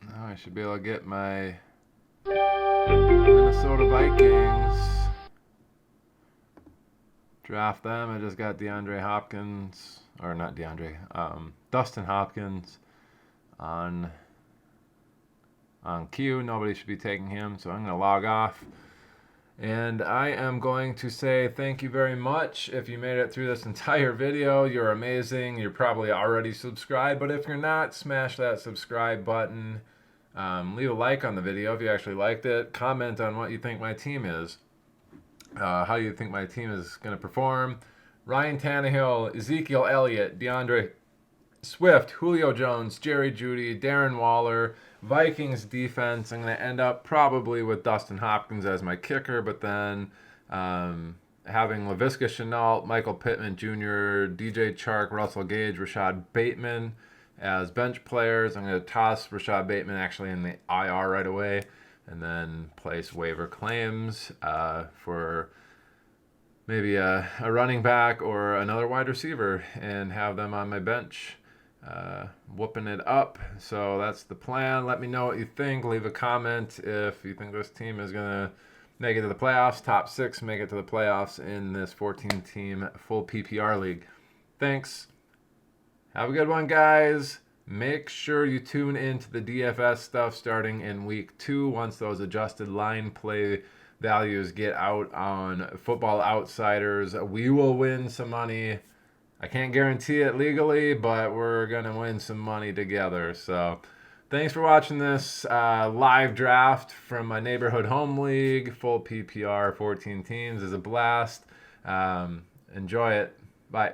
S1: Now I should be able to get my Minnesota Vikings. Draft them. I just got DeAndre Hopkins, or not DeAndre, Dustin Hopkins on queue. Nobody should be taking him, so I'm going to log off. And I am going to say thank you very much. If you made it through this entire video, you're amazing. You're probably already subscribed, but if you're not, smash that subscribe button. Leave a like on the video if you actually liked it. Comment on what you think my team is. How you think my team is going to perform. Ryan Tannehill, Ezekiel Elliott, DeAndre Swift, Julio Jones, Jerry Jeudy, Darren Waller. Vikings defense, I'm going to end up probably with Dustin Hopkins as my kicker, but then having Laviska Shenault, Michael Pittman Jr., DJ Chark, Russell Gage, Rashad Bateman as bench players. I'm going to toss Rashad Bateman actually in the IR right away, and then place waiver claims for maybe a running back or another wide receiver and have them on my bench. Whooping it up. So that's the plan. Let me know what you think. Leave a comment if you think this team is going to make it to the playoffs. Top 6 make it to the playoffs in this 14-team full PPR league. Thanks. Have a good one, guys. Make sure you tune into the DFS stuff starting in week 2 once those adjusted line play values get out on Football Outsiders. We will win some money. I can't guarantee it legally, but we're going to win some money together. So thanks for watching this live draft from my neighborhood home league. Full PPR, 14 teams is a blast. Enjoy it. Bye.